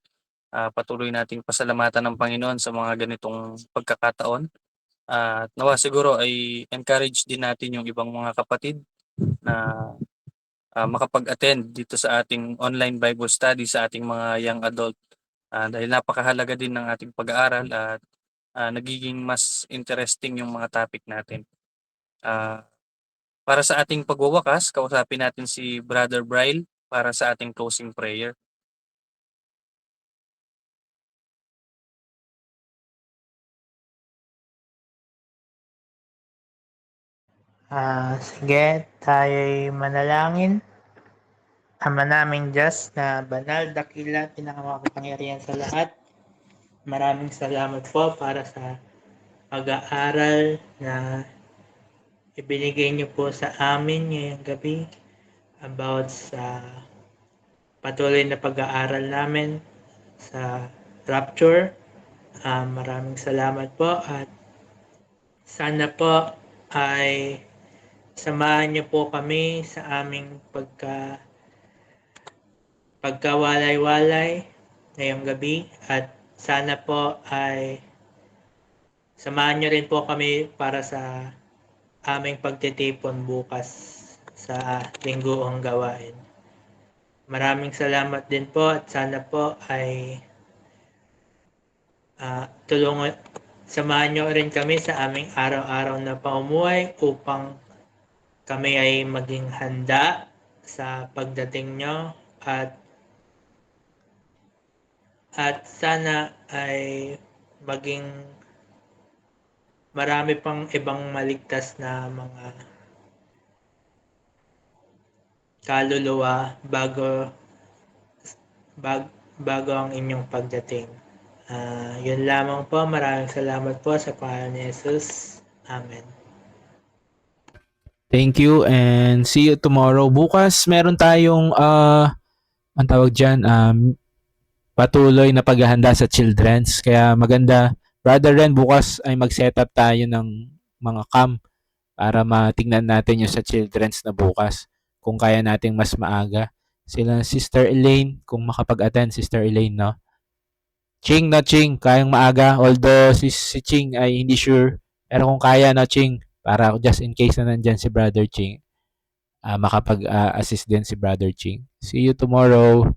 Patuloy nating pasalamatan ng Panginoon sa mga ganitong pagkakataon. At nawa siguro ay encourage din natin yung ibang mga kapatid na makapag-attend dito sa ating online Bible study sa ating mga young adult. Dahil napakahalaga din ng ating pag-aaral at nagiging mas interesting yung mga topic natin. Para sa ating pagwawakas, kausapin natin si Brother Bryle para sa ating closing prayer. Sige, tayo'y manalangin. Ama naming Diyos na banal, dakila, pinakamakapangyarihan sa lahat. Maraming salamat po para sa pag-aaral na ibinigay niyo po sa amin ngayong gabi about sa patuloy na pag-aaral namin sa Rapture. Maraming salamat po at sana po ay samahan niyo po kami sa aming pagkawalay-walay ngayong gabi at sana po ay samahan niyo rin po kami para sa aming pagtitipon bukas sa lingguong gawain. Maraming salamat din po at sana po ay samahan niyo rin kami sa aming araw-araw na pamumuhay upang kami ay maging handa sa pagdating niyo at sana ay maging marami pang ibang maligtas na mga kaluluwa bago ang inyong pagdating. Yun lamang po. Maraming salamat po sa pangalan ni Jesus. Amen. Thank you and see you tomorrow. Bukas meron tayong ang tawag diyan patuloy na paghahanda sa children's. Kaya maganda, Brother Ren, bukas ay mag-setup tayo ng mga cam para matingnan natin yung sa children's na bukas. Kung kaya nating mas maaga. Sila Sister Elaine, kung makapag-attend, Sister Elaine, no? Ching, no, Ching, kayang maaga. Although si Ching ay hindi sure. Pero kung kaya, no, Ching, para just in case na nandyan si Brother Ching, makapag-assist din si Brother Ching. See you tomorrow.